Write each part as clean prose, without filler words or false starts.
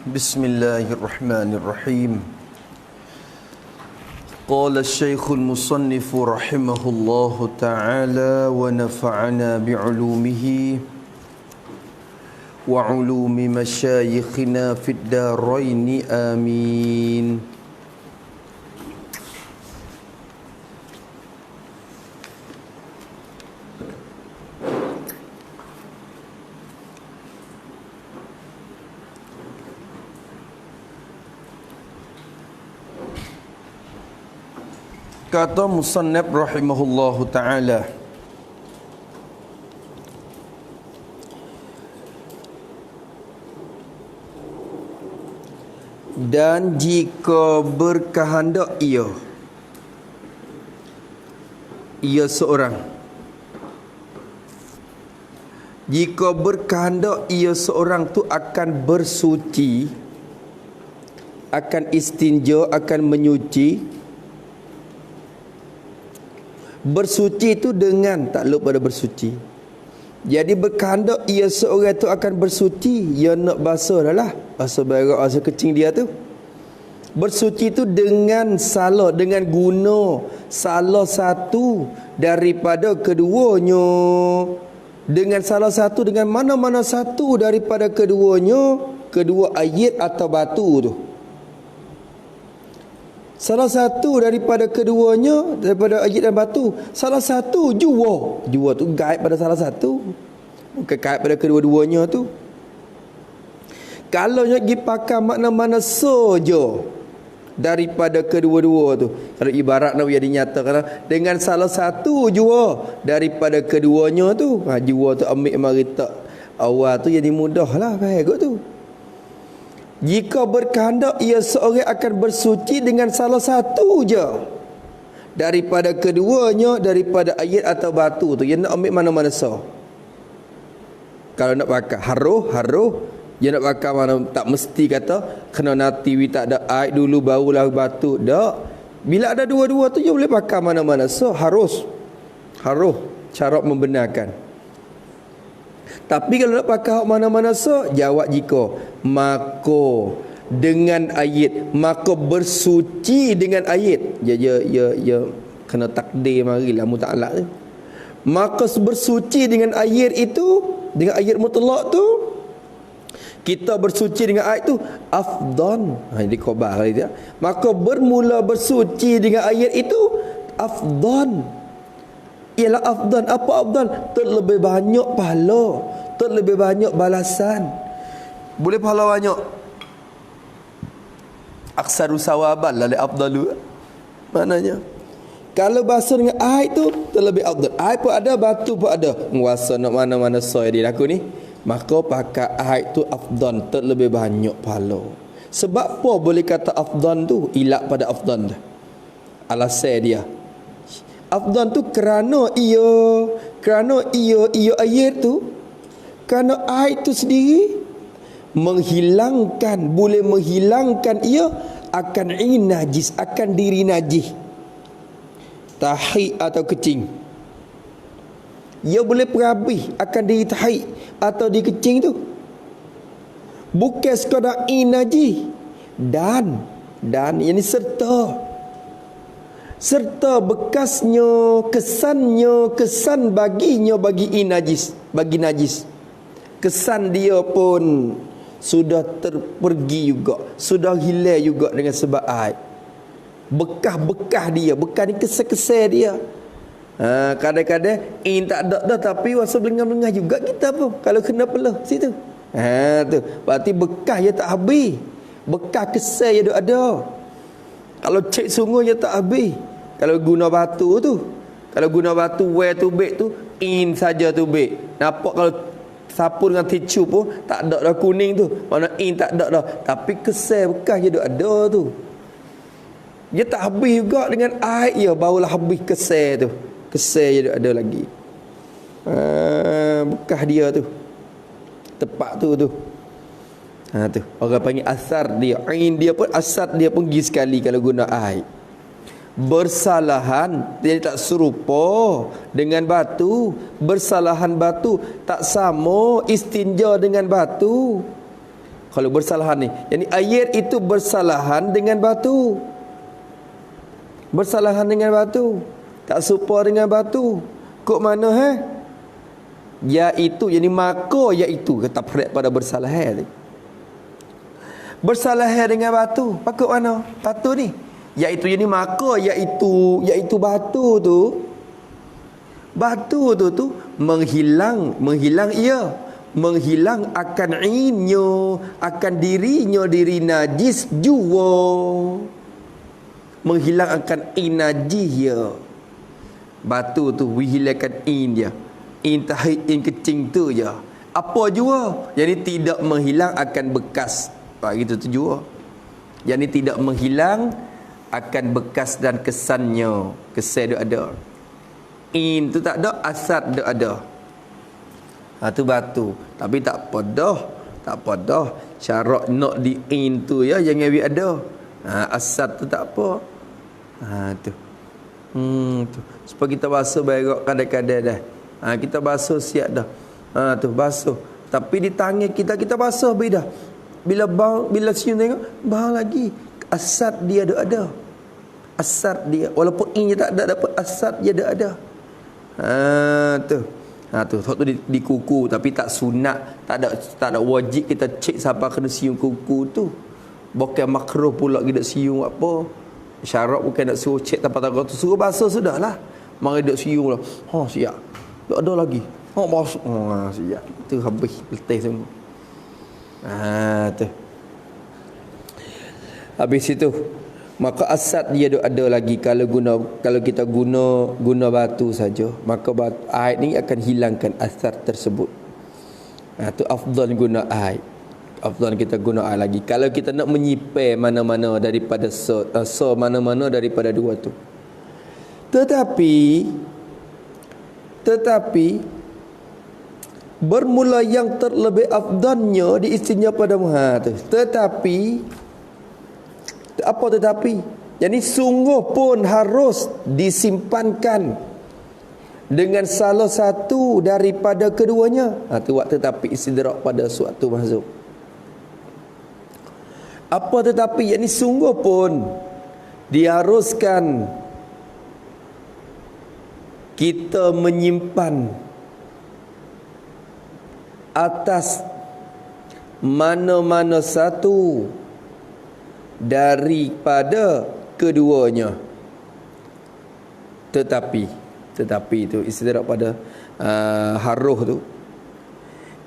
Bismillahirrahmanirrahim. Qala Syekhul Musannif rahimahullahu ta'ala wa nafa'ana bi'ulumihi wa ulumi masyayikhina fid daraini amin. Kata musannif rahimahullahu ta'ala, dan jika berkehendak ia seorang, jika berkehendak ia seorang tu akan bersuci, akan istinja, akan menyuci. Bersuci itu dengan takluk pada bersuci. Jadi berkehendak ia seorang tu akan bersuci, ia nak basuh dah lah, basuh berak, basuh kecing dia tu. Bersuci itu dengan salah, dengan guna salah satu daripada keduanya. Dengan salah satu, dengan mana-mana satu daripada keduanya, kedua ayat atau batu tu. Salah satu daripada keduanya, daripada ayat dan batu. Salah satu jua. Jua tu kait pada salah satu, bukan kait pada kedua-duanya tu. Kalau nak pergi pakai makna-mana saja daripada kedua-dua tu, kalau ibarat nak dia dinyatakan dengan salah satu jua daripada keduanya tu, jua tu ambil mari tak awal tu jadi mudah lah baik tu. Jika berkehendak ia seorang akan bersuci dengan salah satu je daripada keduanya, daripada ayat atau batu tu. Dia nak ambil mana-mana sah. Kalau nak pakai haruh, dia nak pakai mana, tak mesti kata kena nanti tak ada air dulu barulah batu. Tak. Bila ada dua-dua tu dia boleh pakai mana-mana sah. Haruh cara membenarkan. Tapi kalau nak pakai mana-mana so, jawab jika maka dengan ayat, maka bersuci dengan ayat. Ya kena takdir marilah muta'alaq tu. Maka bersuci dengan ayat itu, dengan ayat mutlak tu, kita bersuci dengan ayat tu afdan. Jadi khabar dia. Maka bermula bersuci dengan ayat itu afdan. Ialah afdan. Apa afdan? Terlebih banyak pahala, terlebih banyak balasan. Boleh pahala banyak. Aksaru sawaban la afdalu. Maknanya kalau basuh dengan air tu terlebih afdal. Air pun ada, batu pun ada. Nguasa nak mana-mana soy dia aku ni, maka pakai air tu afdan, terlebih banyak pahala. Sebab apa boleh kata afdan tu? Ilak pada afdan dah. Alasan dia afdan tu kerana ia ayat tu, kerana air tu sendiri menghilangkan, boleh menghilangkan ia akan najis, akan diri najis, tahik atau kecing. Ia boleh perhabis akan diri tahik atau di kecing tu. Bukan sekadar najis, dan ini serta bekasnya, kesan baginya bagi najis, bagi najis. Kesan dia pun sudah terpergi juga, sudah hilang juga dengan sebab air. Bekas dia, bekas ni kesan dia. Kadang-kadang tak ada dah, tapi wasa belengah-belengah juga kita pun kalau kena pelah situ. Tu berarti bekas dia tak habis, bekas kesan dia ada. Kalau cek sungguh dia tak habis. Kalau guna batu tu, kalau guna batu wear tubik tu, saja tubik. Nampak kalau sapu dengan tisu pun tak ada dah kuning tu. Mana tak ada dah. Tapi kesan bekas dia ada tu. Dia tak habis juga dengan air dia, barulah habis kesan tu. Kesan dia ada lagi. Bekas dia tu. Tepat tu. Tu orang panggil asar dia. Dia pun asar dia pun pergi sekali kalau guna air. Bersalahan dia tak serupa dengan batu. Bersalahan batu tak sama istinja dengan batu. Kalau bersalahan ni, yani air itu bersalahan dengan batu. Bersalahan dengan batu. Tak serupa dengan batu. Kok mana Iaitu, yani maka iaitu kata perak pada bersalahan ni. Bersalahan dengan batu. Pakut mana? Batu ni. Iaitu yani maka iaitu batu tu. Batu tu menghilang ia. Menghilang akan inyo, akan diri najis jua. Menghilang akan najis ya. Batu tu menghilangkan dia. Tahid kecing tu je. Apa jua? Jadi tidak menghilang akan bekas. Gitu tu jua. Jadi tidak menghilang akan bekas dan kesannya. Kesan dia ada. Tu tak ada, asad dia ada. Tu batu. Tapi tak apa dah. Syarat nak di tu ya, jangan biar ada. Asad tu tak apa. Tu. Tu. Supaya kita basuh berak kadang-kadang dah. Kita basuh siap dah. Tu basuh. Tapi di tangan kita basuh dah. Bila siung tengok, bau lagi. Asad dia ada. Asad dia. Walaupun dia tak ada, dapat asad dia ada. Tu. Tu di kuku, tapi tak sunat, tak ada wajib kita cek siapa kena siung kuku tu. Bukan makruh pula kita siung apa. Syarat bukan nak suruh cek tanpa tahu tu, suruh basuh sudahlah. Mari duk siung lah. Siap. Tak ada lagi. Basuh. Siap. Tu habis letih semua. Tu. Habis itu, maka asad dia ada lagi kalau kita guna batu saja, maka air ni akan hilangkan asad tersebut. Tu afdal guna air. Afdal kita guna air lagi kalau kita nak menyipir mana-mana daripada mana-mana daripada dua tu. Tetapi bermula yang terlebih afdalnya diistinja pada tu. Tetapi yani sungguh pun harus disimpankan dengan salah satu daripada keduanya. Tu waktu tetapi istidrak pada suatu mazhab. Apa tetapi, yani sungguh pun diharuskan kita menyimpan atas mana-mana satu daripada keduanya. Tetapi itu istidrak pada haruh tu.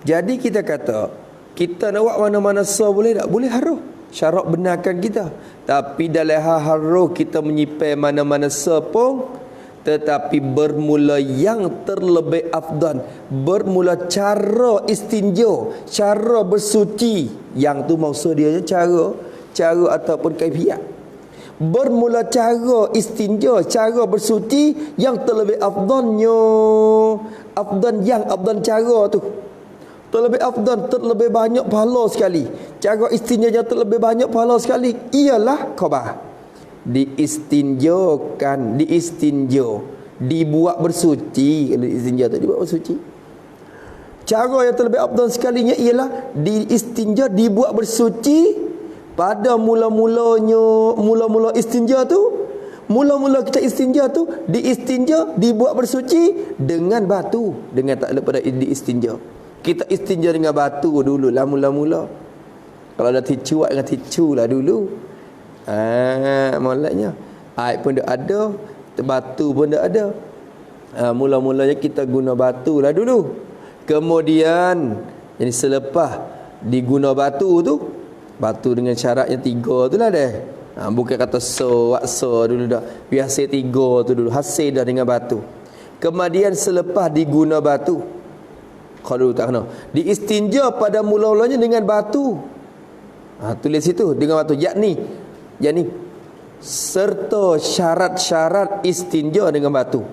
Jadi kita kata kita nak buat mana-mana boleh tak? Boleh haruh. Syarat benarkan kita. Tapi dalam haruh kita menyimpan mana-mana pun, tetapi bermula yang terlebih afdan, bermula cara istinja, cara bersuci. Yang tu maksud dia cara ataupun kaifiat. Bermula cara istinja, cara bersuci yang terlebih afdannya. Afdan cara tu terlebih afdan, terlebih banyak pahala sekali. Cara istinja yang terlebih banyak pahala sekali ialah khabar. Diistinja, dibuat bersuci. Kalau istinja tu dibuat bersuci. Cara yang terlebih afdan sekalinya ialah diistinja, dibuat bersuci pada mula-mula istinja tu. Mula-mula kita istinja tu, diistinja, dibuat bersuci dengan batu, dengan tak lepas diistinja. Kita istinja dengan batu dulu lah mula-mula. Kalau dah ticu, dengan ticu lah dulu. Malatnya air pun dah ada, batu pun dah ada. Mula-mulanya kita guna batu lah dulu. Kemudian jadi selepas diguna batu tu, batu dengan syaratnya 3 tu lah dah. Bukan kata waksa dulu dah. Biasa 3 tu dulu. Hasil dah dengan batu. Kemudian selepas diguna batu, kalau tak kena, diistinja pada mula-mulanya dengan batu. Tulis situ dengan batu. Yakni serta syarat-syarat istinja dengan batu.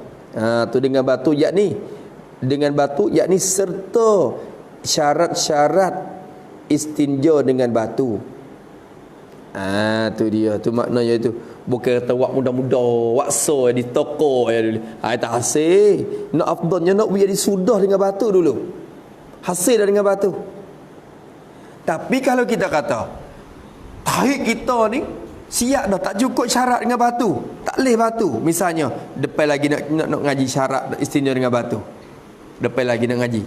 Tu dengan batu yakni serta syarat-syarat istinja dengan batu. Tu dia, tu maknanya itu. Bukan kata wak muda-muda, waksa di toko ya dulu. Tak hasil. Nak afdalnya nak biar sudah dengan batu dulu. Hasil dah dengan batu. Tapi kalau kita kata tarik kita ni siap dah, tak cukup syarat dengan batu, tak leh batu. Misalnya depan lagi nak ngaji syarat istinja dengan batu. Depan lagi nak ngaji.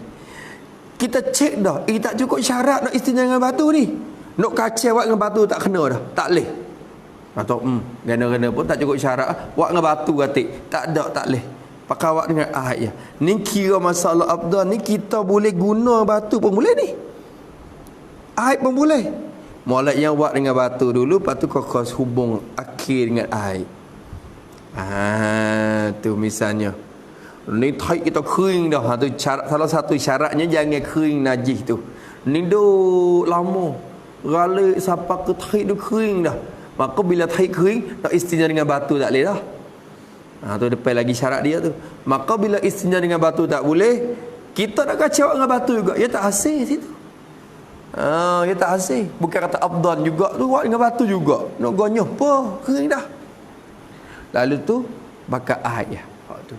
Kita cek dah, tak cukup syarat nak istinja dengan batu ni. Nak kacau buat dengan batu tak kena dah, tak leh. Atau gana-gana pun tak cukup syarat, buat dengan batu katik. Tak ada, tak leh. Pakai awak dengan air ya. Ni kira masalah afdal ni kita boleh guna batu pun boleh ni. Air pun boleh. Molek yang buat dengan batu dulu, lepas tu kokos hubung akhir dengan air. Tu misalnya. Ni taik kita kering dah. Tu syarat, salah satu syaratnya jangan kering najis tu. Ni duk lama. Ralik sampai ke taik tu kering dah. Maka bila taik kering, nak istinja dengan batu tak boleh dah. Tu depan lagi syarat dia tu. Maka bila istinja dengan batu tak boleh, kita nak kacau dengan batu juga. Ya tak hasil situ. Ya tak hasil. Bukan kata afdal juga tu, buat dengan batu juga. Nak gonyoh apa? Kering dah. Lalu tu bakar air. Tu.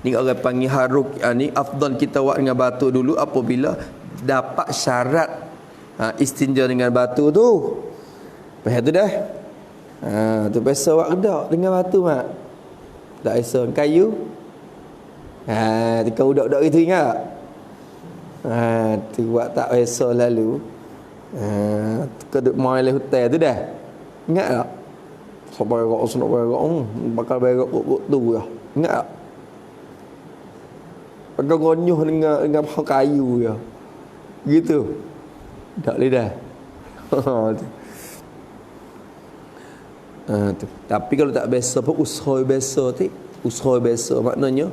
Ni orang panggil haruk. Ni afdal kita buat dengan batu dulu apabila dapat syarat istinja dengan batu tu. Lepas tu dah. Tu biasa buat redak dengan batu mak. Tak biasa kayu. Kau udak-udak itu ingat? Tu buat tak biasa lalu. Kau duduk main di hotel tu dah. Ingat tak? Sampai berak, senok berak. Bakal berak kok tu lah. Ingat tak? Bakal gonyoh dengan bahan kayu ya. Gitu. Tak boleh dah. Tu. Tapi kalau tak biasa pun usaha biasa tu. Usaha biasa maknanya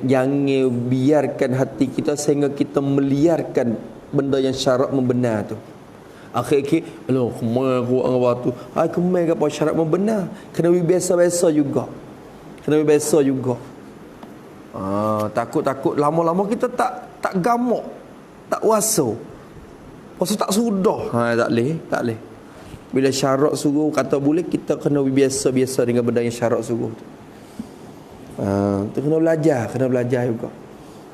jangan biarkan hati kita sehingga kita meliarkan benda yang syarat membenar tu. Akhir-akhir, alah, kemai aku buat dengan batu. Kemai ke apa syarat membenar. Kena biasa-biasa juga. Kena biasa juga. Takut-takut lama-lama kita tak gamuk. Tak waso. Pasal tak sudah. Tak boleh. Bila syarat suruh kata boleh, kita kena biasa-biasa dengan benda yang syarat suruh tu. Tu kena belajar juga.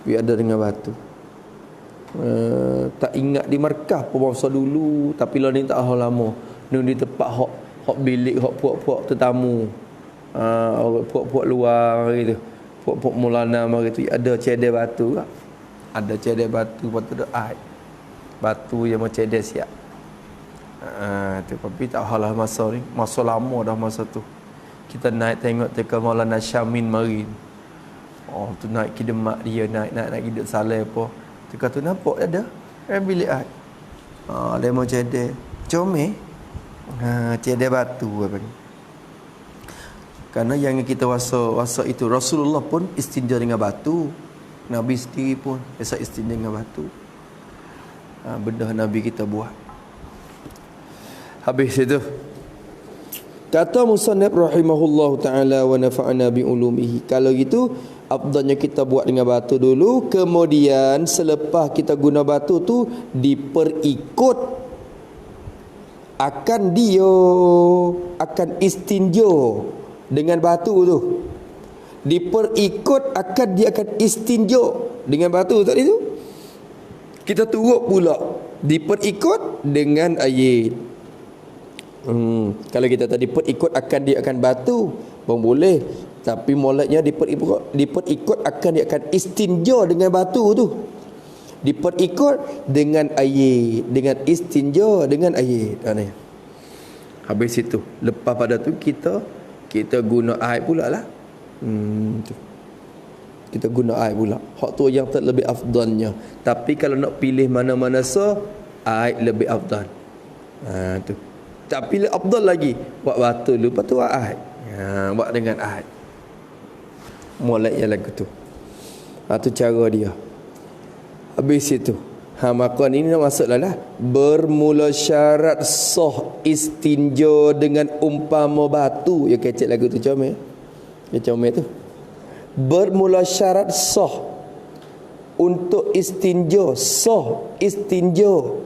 Biar ada dengan batu. Tak ingat di markah masa dulu, tapi lah ni tak lama. Ni di tempat hok bilik, hok puak-puak tetamu. Puak-puak luar gitu. Puak-puak Maulana mari tu ada cedek batu tak? Ada cedek batu, lepas tu ada air. Batu yang macam cedek siap. Tu tapi tak halah masa ni. Masa lama dah masa tu. Kita naik tengok teka Maulana Syamin mari. Tu naik ke demak dia, naik hidup saleh apa. Tu kata nampak ada. Bilik air. Lemon cedek. Comel. Cedek batu apa ni. Karena yang kita wasa itu Rasulullah pun istinja dengan batu. Nabi sendiri pun biasa istinja dengan batu. Benda Nabi kita buat. Habis itu. Kata musannif rahimahullahu taala wa nafa'ana bi ulumihi. Kalau gitu afdalnya kita buat dengan batu dulu, kemudian selepas kita guna batu tu diperikut akan istinjo dengan batu tu. Diperikut dia akan istinjo dengan batu tadi tu. Kita turut pula diperikut dengan air. Kalau kita tadi perikut dia akan batu pun boleh, tapi moleknya diperikut dia akan istinja dengan batu tu. Diperikut dengan air, dengan istinja dengan air. Habis itu, lepas pada tu kita guna air pula lah. Tu. Kita guna air pula. Hak tu yang terlebih afdalnya. Tapi kalau nak pilih mana-mana air lebih afdal. Tu. Tak pilih afdal lagi, buat batu dulu, lepas tu buat air. Buat dengan air. Moleknya lagu tu. Tu cara dia. Habis itu, maka ini masuklah lah. Bermula syarat sah istinja dengan umpama batu. Ya kecek lagu tu comel. Ya comel tu. Bermula syarat sah untuk istinja, sah istinja.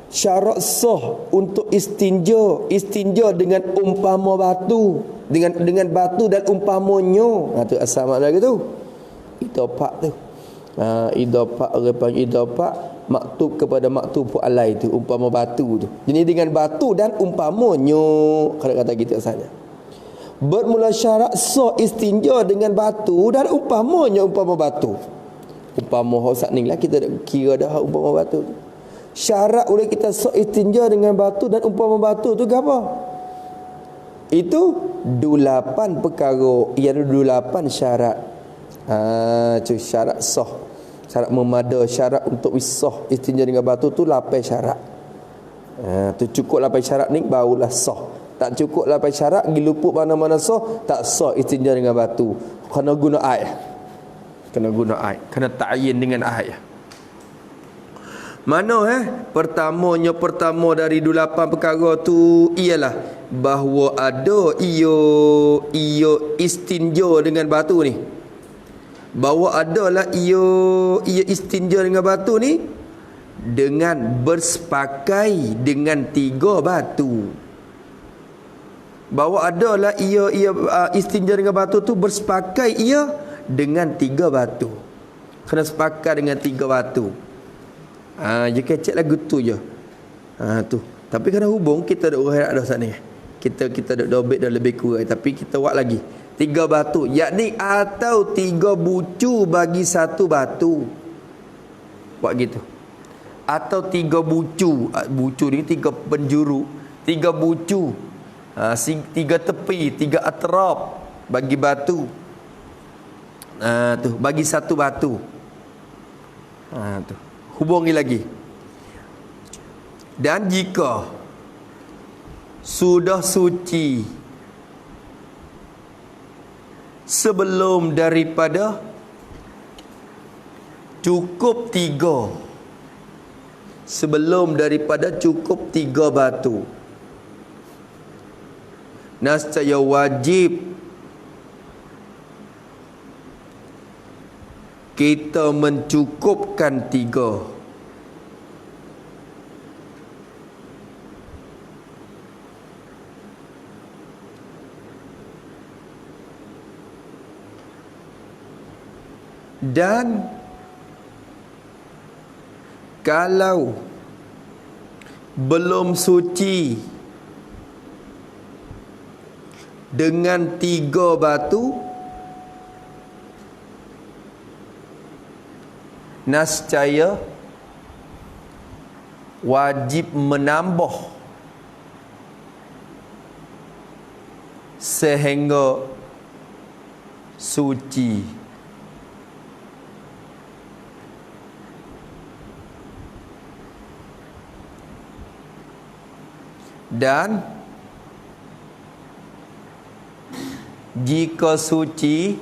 Syarat sah untuk istinja dengan umpama batu, dengan batu dan umpamanya. Tu asal makna gitu. Itu pak tu. Idafah, orang panggil idafah maktub kepada maktub alai tu, umpama batu tu. Jadi dengan batu dan umpamanya, kata-kata kita saja. Bermula syarat sah istinja dengan batu dan umpamanya umpama batu. Umpama hak ni lah kita dah kira dah umpama batu tu. Syarat oleh kita sah istinja dengan batu dan umpama batu tu apa? Itu 8 perkara, ia ada 8 syarat. Syarat sah, syarat memada, syarat untuk sah istinja dengan batu tu 8 syarat. Tu cukup 8 syarat ni barulah sah. Tak cukup 8 syarat, pergi luput mana-mana sah, tak sah istinja dengan batu. Kena guna air. Kena ta'yin dengan air. Mana pertama dari 8 perkara tu ialah bahawa ada ia istinja dengan batu ni. Bahawa adalah ia istinja dengan batu ni dengan bersepakai dengan 3 batu. Bahawa adalah ia istinja dengan batu tu bersepakai ia dengan 3 batu. Kena sepakat dengan 3 batu. Je kecek lagu tu je. Tu. Tapi kena hubung kita dak urang dah sana. Kita dak dobek dah lebih kurang, tapi kita buat lagi. 3 batu, yakni atau 3 bucu bagi 1 batu. Buat gitu. Atau 3 bucu. Bucu ni 3 penjuru, 3 bucu. 3 tepi, 3 atraf bagi batu. Tu bagi 1 batu. Tu. Hubungi lagi. Dan jika sudah suci sebelum daripada cukup 3, sebelum daripada cukup 3 batu, nescaya wajib kita mencukupkan 3. Dan kalau belum suci dengan 3 batu, nescaya wajib menambah sehingga suci. Dan jika suci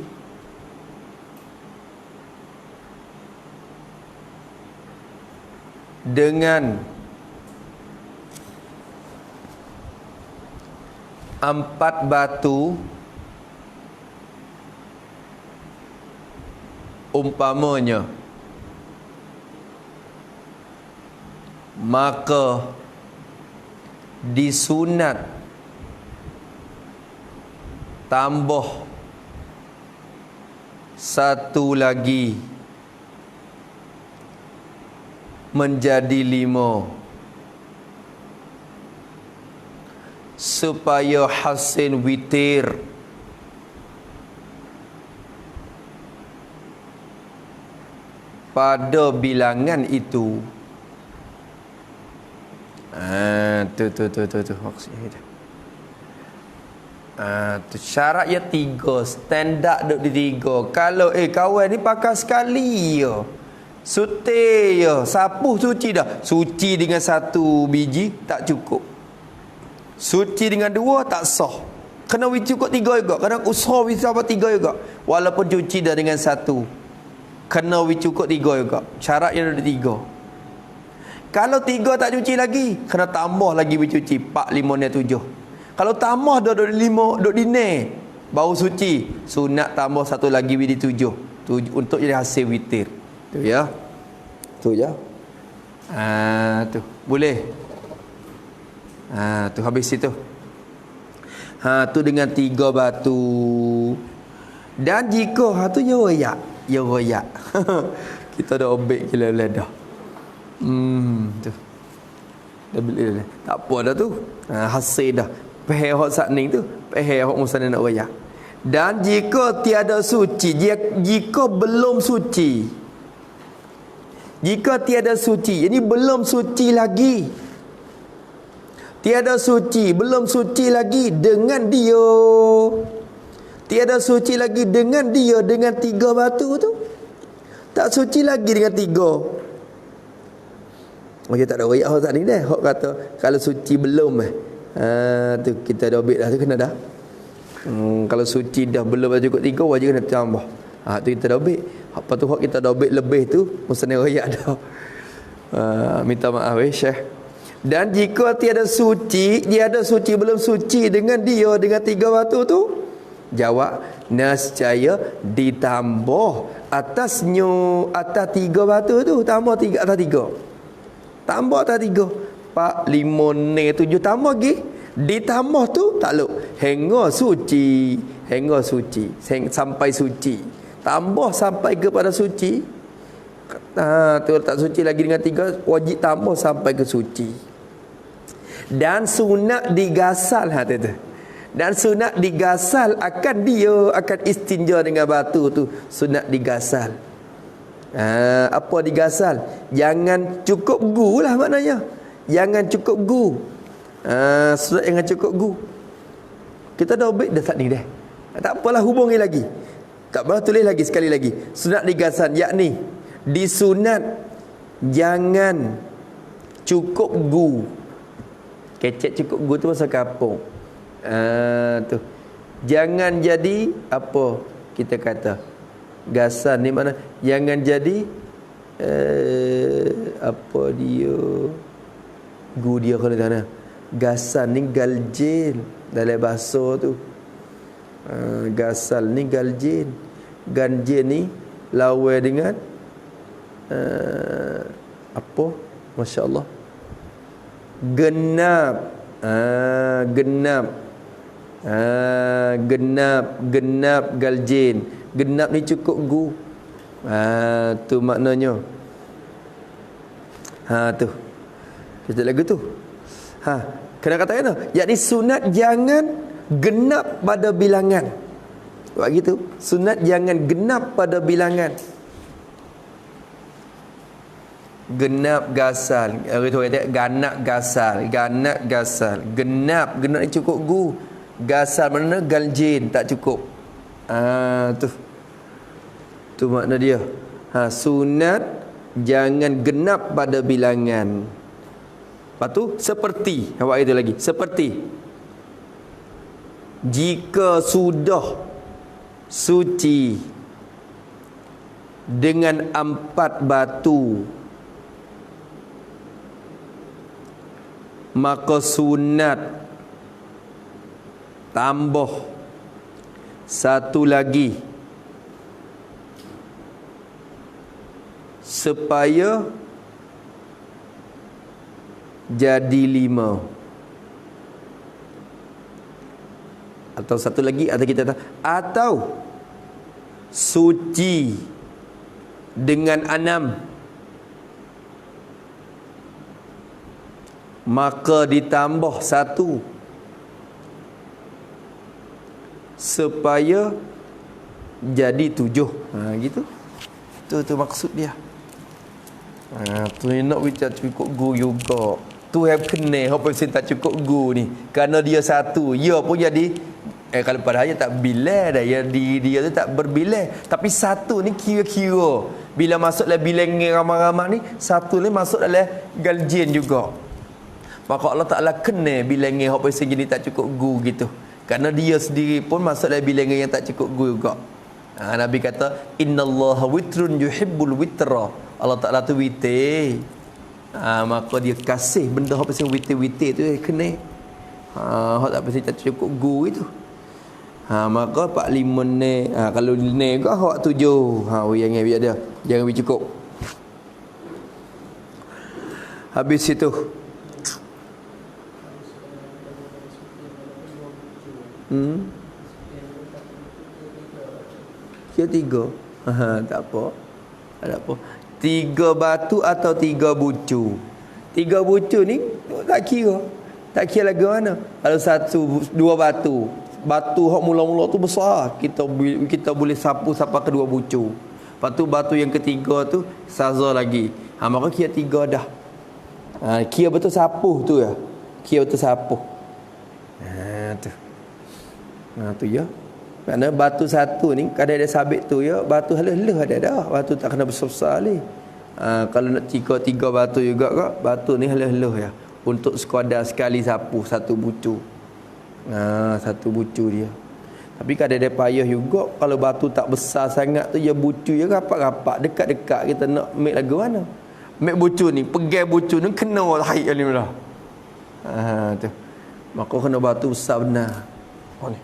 dengan 4 batu, umpamanya, maka disunat tambah 1 lagi menjadi 5 supaya hasil witir. Pada bilangan itu tu maksudnya tu. Tu syaratnya 3, standard duk di 3. Kalau kawan ni pakai sekali je, sutir je, sapuh suci dah. Suci dengan 1 biji tak cukup. Suci dengan 2 tak sah. Kena cukup 3 juga. Kena usaha bisa apa 3 juga. Walaupun cuci dah dengan 1, kena cukup 3 juga. Syaratnya ada 3. Kalau 3 tak cuci lagi, kena tambah lagi bercuci 4, 5 dan 7. Kalau tambah dah 5 duk dine baru suci, sunat tambah 1 lagi di 7 untuk jadi hasil witir. Tu ya. Tu je. Tu boleh. Tu habis itu. Tu dengan 3 batu. Dan jika tu ya royak. Kita dah obek gila dah. Tu. Dah bila dah. Tak apa dah tu. Hasil dah. Peheh hok sat ni tu, peheh hok musana nak raya. Dan jika tiada suci, jika belum suci. Jika tiada suci, ini belum suci lagi. Tiada suci, belum suci lagi dengan dia. Tiada suci lagi dengan dia, dengan 3 batu tu. Tak suci lagi dengan 3. Macam tak ada royak hok tak ni dah. Hok kata kalau suci belum tu kita dah obek dah tu kena dah. Kalau suci dah belum cukup 3 wajib kena tambah. Tu kita dah obek. Apa tu hok kita dah obek lebih tu musnah royak dah. Minta maaf Syekh. Dan jika tiada suci belum suci dengan dia dengan 3 batu tu, jawab nescaya ditambah atas 3 batu tu, tambah 3 atas 3. Tambah atas 3. 4 5 6 7 tambah lagi. Ditambah tu tak luk. Hingga suci sampai suci. Tambah sampai kepada suci. Tu tak suci lagi dengan 3, wajib tambah sampai ke suci. Dan sunat digasal tu. Dan sunat digasal akan istinja dengan batu tu. Sunat digasal. Apa digasal? Jangan cukup gu lah maknanya. Jangan cukup gu. Sunat jangan cukup gu. Kita dah obek dah tak ni dah. Tak apalah, hubungi lagi. Tak apa, tulis lagi sekali lagi. Sunat digasal, yakni disunat jangan cukup gu. Kecek cukup gu tu masa kapung. Tu. Jangan jadi apa kita kata. Gasan ni mana? Jangan jadi apa dia? Gu dia kalau sana. Gasan ni galjin dalam bahasa tu. Gasal ni galjin. Ganjin ni lawan dengan apa? Masya-Allah. Genap. Genap galjin. Genap ni cukup gu. Tu maknanya. Tu. Kita lagu tu. Kena kata tu. Yakni sunat jangan genap pada bilangan. Buat gitu. Sunat jangan genap pada bilangan. Genap gasal. Itu kata ganak gasal. Genap ni cukup gu. Gasal mana galjin tak cukup. Tu makna dia. Sunat jangan genap pada bilangan. Lepas tu seperti awak itu lagi. Seperti jika sudah suci dengan 4 batu, maka sunat tambah 1 lagi supaya jadi 5. Atau 1 lagi atau kita kata atau suci dengan 6, maka ditambah 1 supaya jadi 7. Gitu. Tu maksud dia. Tu nak bicara cukup gu juga. Tu yang kena apa yang tak cukup gu ni. Kerana dia 1, dia pun jadi kalau pada dia tak bilang dah, dia tu tak berbilang. Tapi 1 ni kira-kira bila masuk dalam bilang ramah-ramah ni, 1 ni masuk dalam galjin juga. Maka Allah Ta'ala kena bilangan apa yang gini tak cukup gu gitu. Kerana dia sendiri pun masuk dalam bilangan yang tak cukup gu juga. Nabi kata innallaha witrun yuhibbul witra. Allah Ta'ala tu witir. Maka dia kasih benda apa yang witir-witir tu kena. Hak tak pasti tak cukup gu itu. Maka 4 5 ni. Kalau ni ke hak 7. Yang biar dia. Jangan lebih cukup. Habis itu. Kira 3. Tak apa. Tak apa. 3 batu atau 3 bucu. 3 bucu ni tak kira. Tak kira lagu mana. Kalau 2 batu. Batu hak mula-mula tu besar. Kita boleh sapu sampai ke 2 bucu. Lepas tu batu yang ketiga tu saza lagi. Maka kira 3 dah. Kira betul sapuh tu ya. Kira betul sapuh. Tu ya. Kerana batu satu ni kadang ada sabit tu ya, batu halus-halus ada dah. Batu tak kena besar-besar ni. Kalau nak 3 batu juga kak, batu ni halus-halus ya. Untuk sekadar sekali sapu satu bucu. Satu bucu dia. Tapi kadang ada payah juga kalau batu tak besar sangat tu ya, bucu ya rapat-rapat, dekat-dekat kita nak make lagu mana. Make bucu ni, pegang bucu ni kena haid ni lah. Tu. Maka kena batu besar benar. Ni.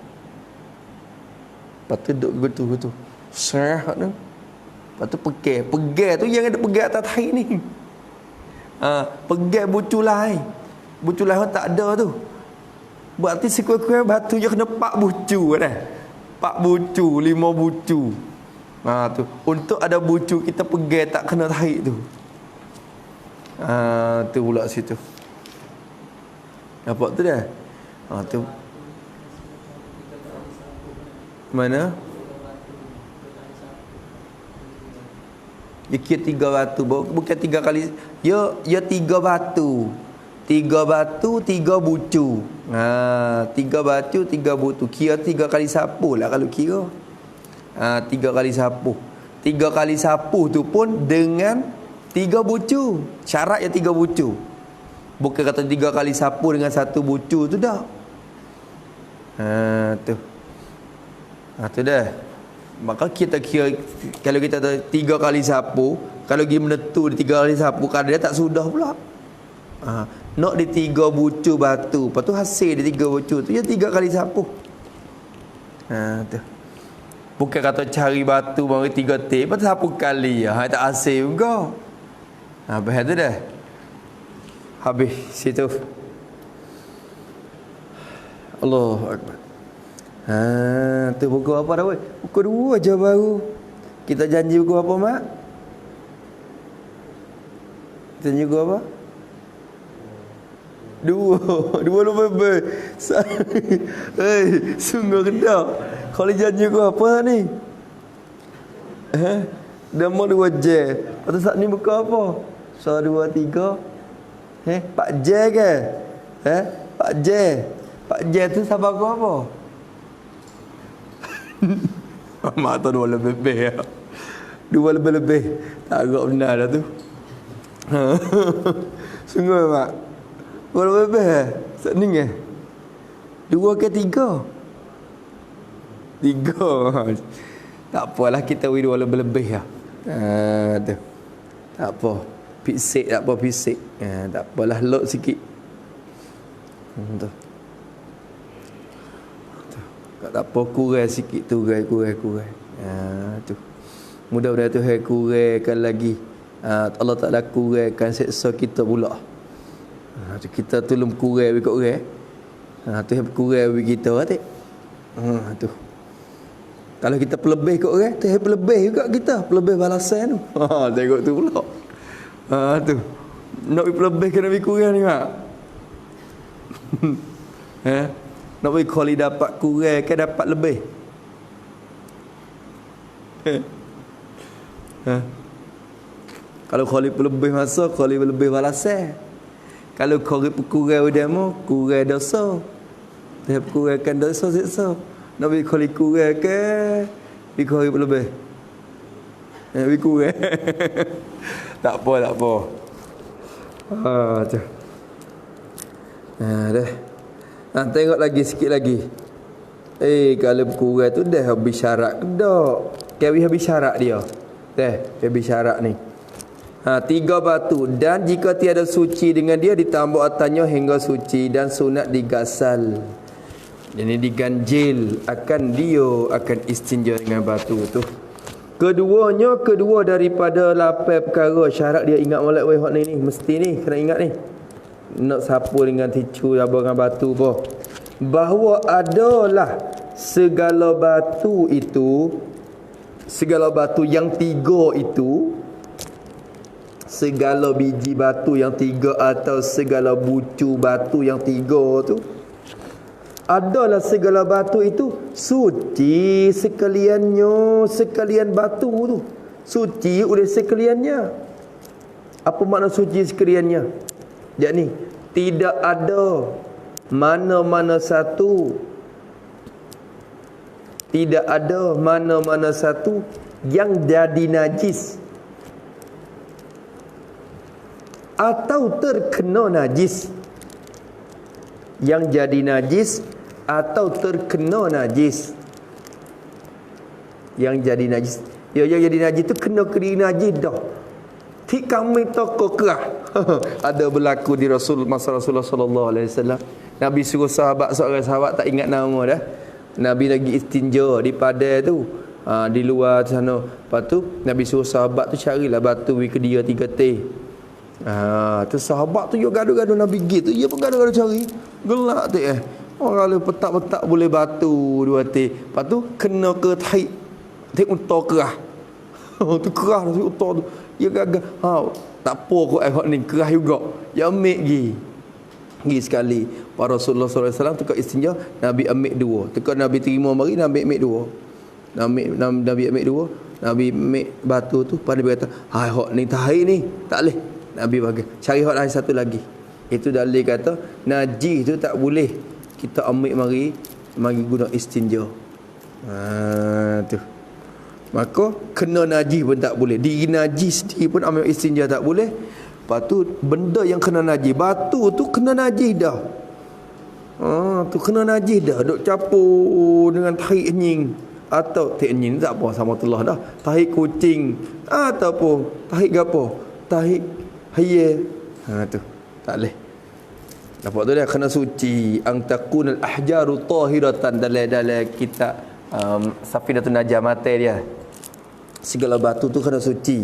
Lepas tu duduk betul-betul. Serah tu. Lepas tu pegang tu yang ada pegang atas haid ni. Pegang bucu lain. Bucu lain tak ada tu. Berarti sekurang-kurang batu je kena 4 bucu dah. 4 bucu, 5 bucu. Tu. Untuk ada bucu kita pegang tak kena haid tu. Tu pula situ. Nampak tu dah. Tu. Mana? Dia kira 3 batu. Bukan 3 kali. Ya 3 batu. 3 batu, 3 bucu. 3 batu, 3 bucu. Kira 3 kali sapu lah kalau kira. 3 kali sapu. 3 kali sapu tu pun dengan 3 bucu. Syarat ya 3 bucu. Bukan kata 3 kali sapu dengan 1 bucu tu dah. Tu. Tu dah. Maka kita kira kalau kita 3 kali sapu, kalau pergi menetu di 3 kali sapu, kadang dia tak sudah pula. Nak di 3 bucu batu, lepas tu hasil di 3 bucu tu ya 3 kali sapu. Tu. Bukan kata cari batu baru 3 tip, lepas tu sapu kali ya, tak hasil juga. Habis tu dah. Habis situ. Allahu Akbar. Tu buku apa dah weh? Buku 2 aja baru. Kita janji buku apa mak? Kita janji buku apa? 2 lebih. Sungguh kendak. Kalau janji buku apa ni? Dah mau 2 je. Lepas saat ni buku apa? 1, 2, 3. Pak J ke? Pak J. Pak J tu sabar aku apa? Mak tu 2 lebih ya. 2 lebih. Tak agak benar dah tu. Sungguh mak. 2 lebih Saat ni ke? 2 ke 3? 3. Tak apalah kita 2 lebih ya. Tu. Tak apa. Pisik tak apa pisik. Tak apalah lot sikit. Tu. Tak apa kurang sikit tu kurang. Tu. Mudah-mudahan Tuhan kurangkan lagi. Allah Taala kurangkan seksa kita pula. Kita tolong kurang ikut orang. Tuhan kurang bagi kita tak? Tu. Kalau kita pelebih ikut orang, Tuhan pelebih juga kita, pelebih balasan tu. Tengok tu pula. Tu. Nak pelebih kena lebih kurang ni mak. Nak bagi kali dapat kurang ke dapat lebih? Kalau kali lebih masa, kali lebih balasan. Kalau kali kurang udama, kurang dosa. Dia kurangkan dosa siksa. Nak bagi kali kurang ke bagi kali lebih? Bagi kurang. Tak apa. Tu. Dah. Tengok lagi sikit lagi. Kalau kurang tu dah habis syarat ke tak? Habis syarat dia. Habis syarat ni. 3 batu. Dan jika tiada suci dengan dia, ditambah atasnya hingga suci, dan sunat digasal. Jadi diganjil akan dia akan istinja dengan batu tu. Kedua daripada 8 perkara syarat dia ingat molek weh hak ni mesti ni kena ingat ni. Nak sapu dengan ticu dengan batu apa. Bahawa adalah segala batu yang 3 itu segala biji batu yang 3 atau segala bucu batu yang 3 tu, adalah segala batu itu suci sekaliannya, sekalian batu tu suci oleh sekaliannya. Apa makna suci sekaliannya? Yakni tidak ada mana-mana satu, tidak ada mana-mana satu yang jadi najis atau terkena najis, yang jadi najis atau terkena najis. Yang jadi najis, yang jadi najis tu kena najis dah. Ti kami toko kerah. Ada berlaku di masa Rasulullah sallallahu alaihi wasallam. Nabi suruh seorang sahabat tak ingat nama dah. Nabi lagi istinja di padai tu. Di luar sana. Lepas tu Nabi suruh sahabat tu carilah batu ke dia 3 teh. Tu sahabat tu dia gaduh-gaduh Nabi gitu. Dia pun gaduh-gaduh cari. Gelak tu orang kalau petak-petak boleh batu 2 teh. Lepas tu kena ke taik unta kerah. Tu kerah tu unta tu. Dia gagal. Tak apa kau ni kerah juga. Dia ambil pergi sekali. Para Rasulullah SAW tukar istinja, Nabi ambil 2. Tukar Nabi terima mari, Nabi ambil 2. Nabi ambil 2. Nabi ambil batu tu. Pada dia kata, hai hok ni tahi ni. Tak boleh. Nabi bagi. Cari hok lain satu lagi. Itu dalil kata, najis tu tak boleh kita ambil mari guna istinja. Tu. Maka kena najis pun tak boleh. Diri najis sendiri pun ambil istinja tak boleh. Lepas tu benda yang kena najis, batu tu kena najis dah. Tu kena najis dah. Duk capur dengan tahi anjing atau tahi anjing tak apa sama telah dah. Tahi kucing ataupun tahi gapo? Tahi haye. Tu tak boleh. Nampak tu dia kena suci. Ang takunal ahjaru tahiratan dalam kitab Safinatun Najah mata dia. Segala batu tu kena suci.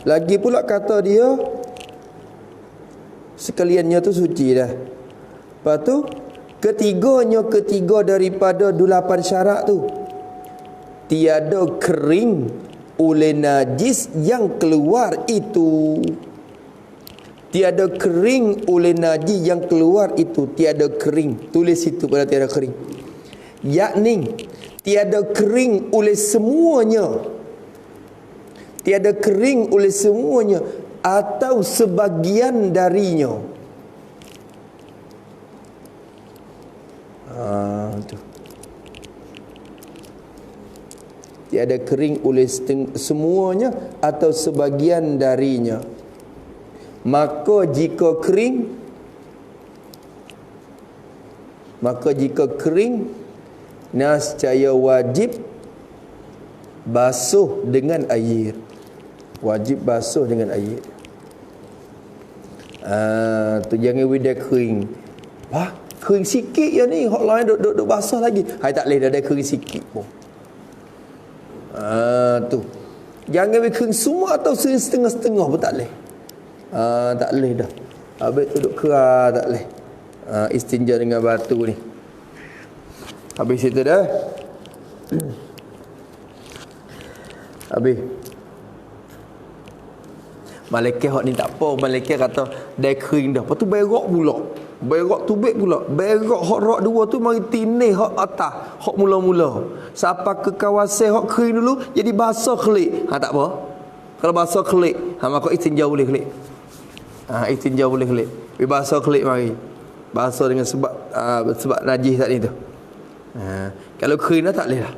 Lagi pula kata dia sekaliannya tu suci dah. Lepas tu ketiga daripada 8 syarat tu, tiada kering oleh najis yang keluar itu. Tiada kering oleh najis yang keluar itu. Tiada kering. Tulis itu pada tiada kering. Yakni tiada kering oleh semuanya. Tiada kering oleh semuanya atau sebagian darinya. Tu. Tiada kering oleh semuanya atau sebagian darinya. Maka jika kering nescaya wajib basuh dengan air. Wajib basuh dengan air. Tu jangan widah kering. Kering sikit je ni, hak lain duk basah lagi. Hai tak boleh dah ada kering sikit pun. Tu. Jangan kering semua atau setengah-setengah pun tak boleh. Tak boleh dah. Habis tu duk kerah tak boleh. Istinja dengan batu ni. Habis itu dah. Habis. Malaikat hak ni tak apa. Malaikat kata dah kering dah. Lepas tu berak pula. Berak tubik pula. Berak hak rak 2 tu mari tinih hak atas. Hak mula-mula. Sampai ke kawasan hak kering dulu jadi basah kelik. Tak apa. Kalau basah kelik, maka istinja boleh kelik. Istinja boleh kelik. Basah kelik mari. Basah dengan sebab najis tadi tu. Kalau kering dah tak boleh dah.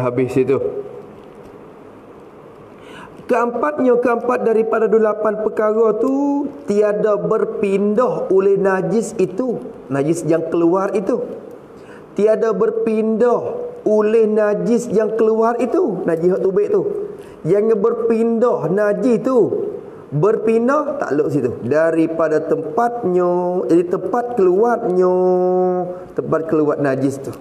Habis itu. Keempat daripada 8 perkara tu tiada berpindah oleh najis itu. Najis yang keluar itu. Tiada berpindah oleh najis yang keluar itu. Najis hak tubik tu. Jangan berpindah najis tu. Berpindah takluk situ daripada tempatnya. Jadi tempat keluar najis tu.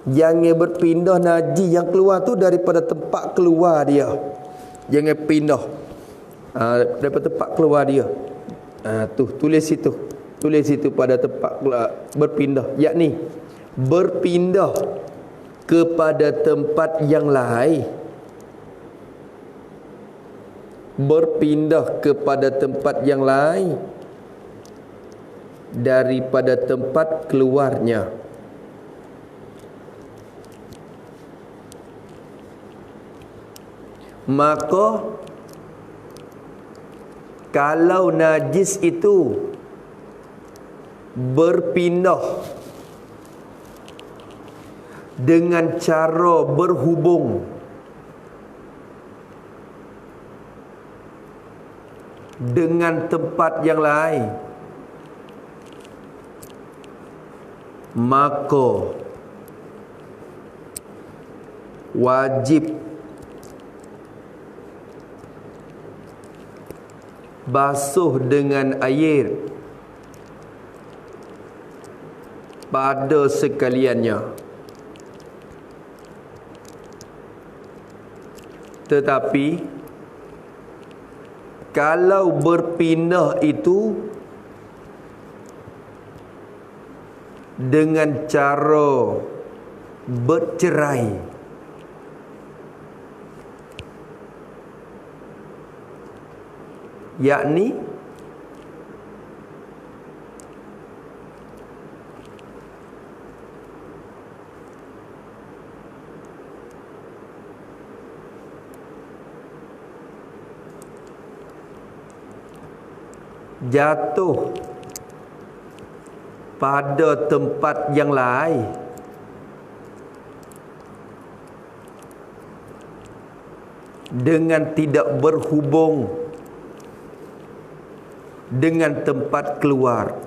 Jangan berpindah najis yang keluar tu daripada tempat keluar dia. Jangan pindah daripada tempat keluar dia. Tulis situ pada tempat berpindah, yakni berpindah kepada tempat yang lain. berpindah kepada tempat yang lain daripada tempat keluarnya. Maka kalau najis itu berpindah dengan cara berhubung dengan tempat yang lain, maka wajib basuh dengan air pada sekaliannya. Tetapi kalau berpindah itu dengan cara bercerai, yakni jatuh pada tempat yang lain dengan tidak berhubung dengan tempat keluar,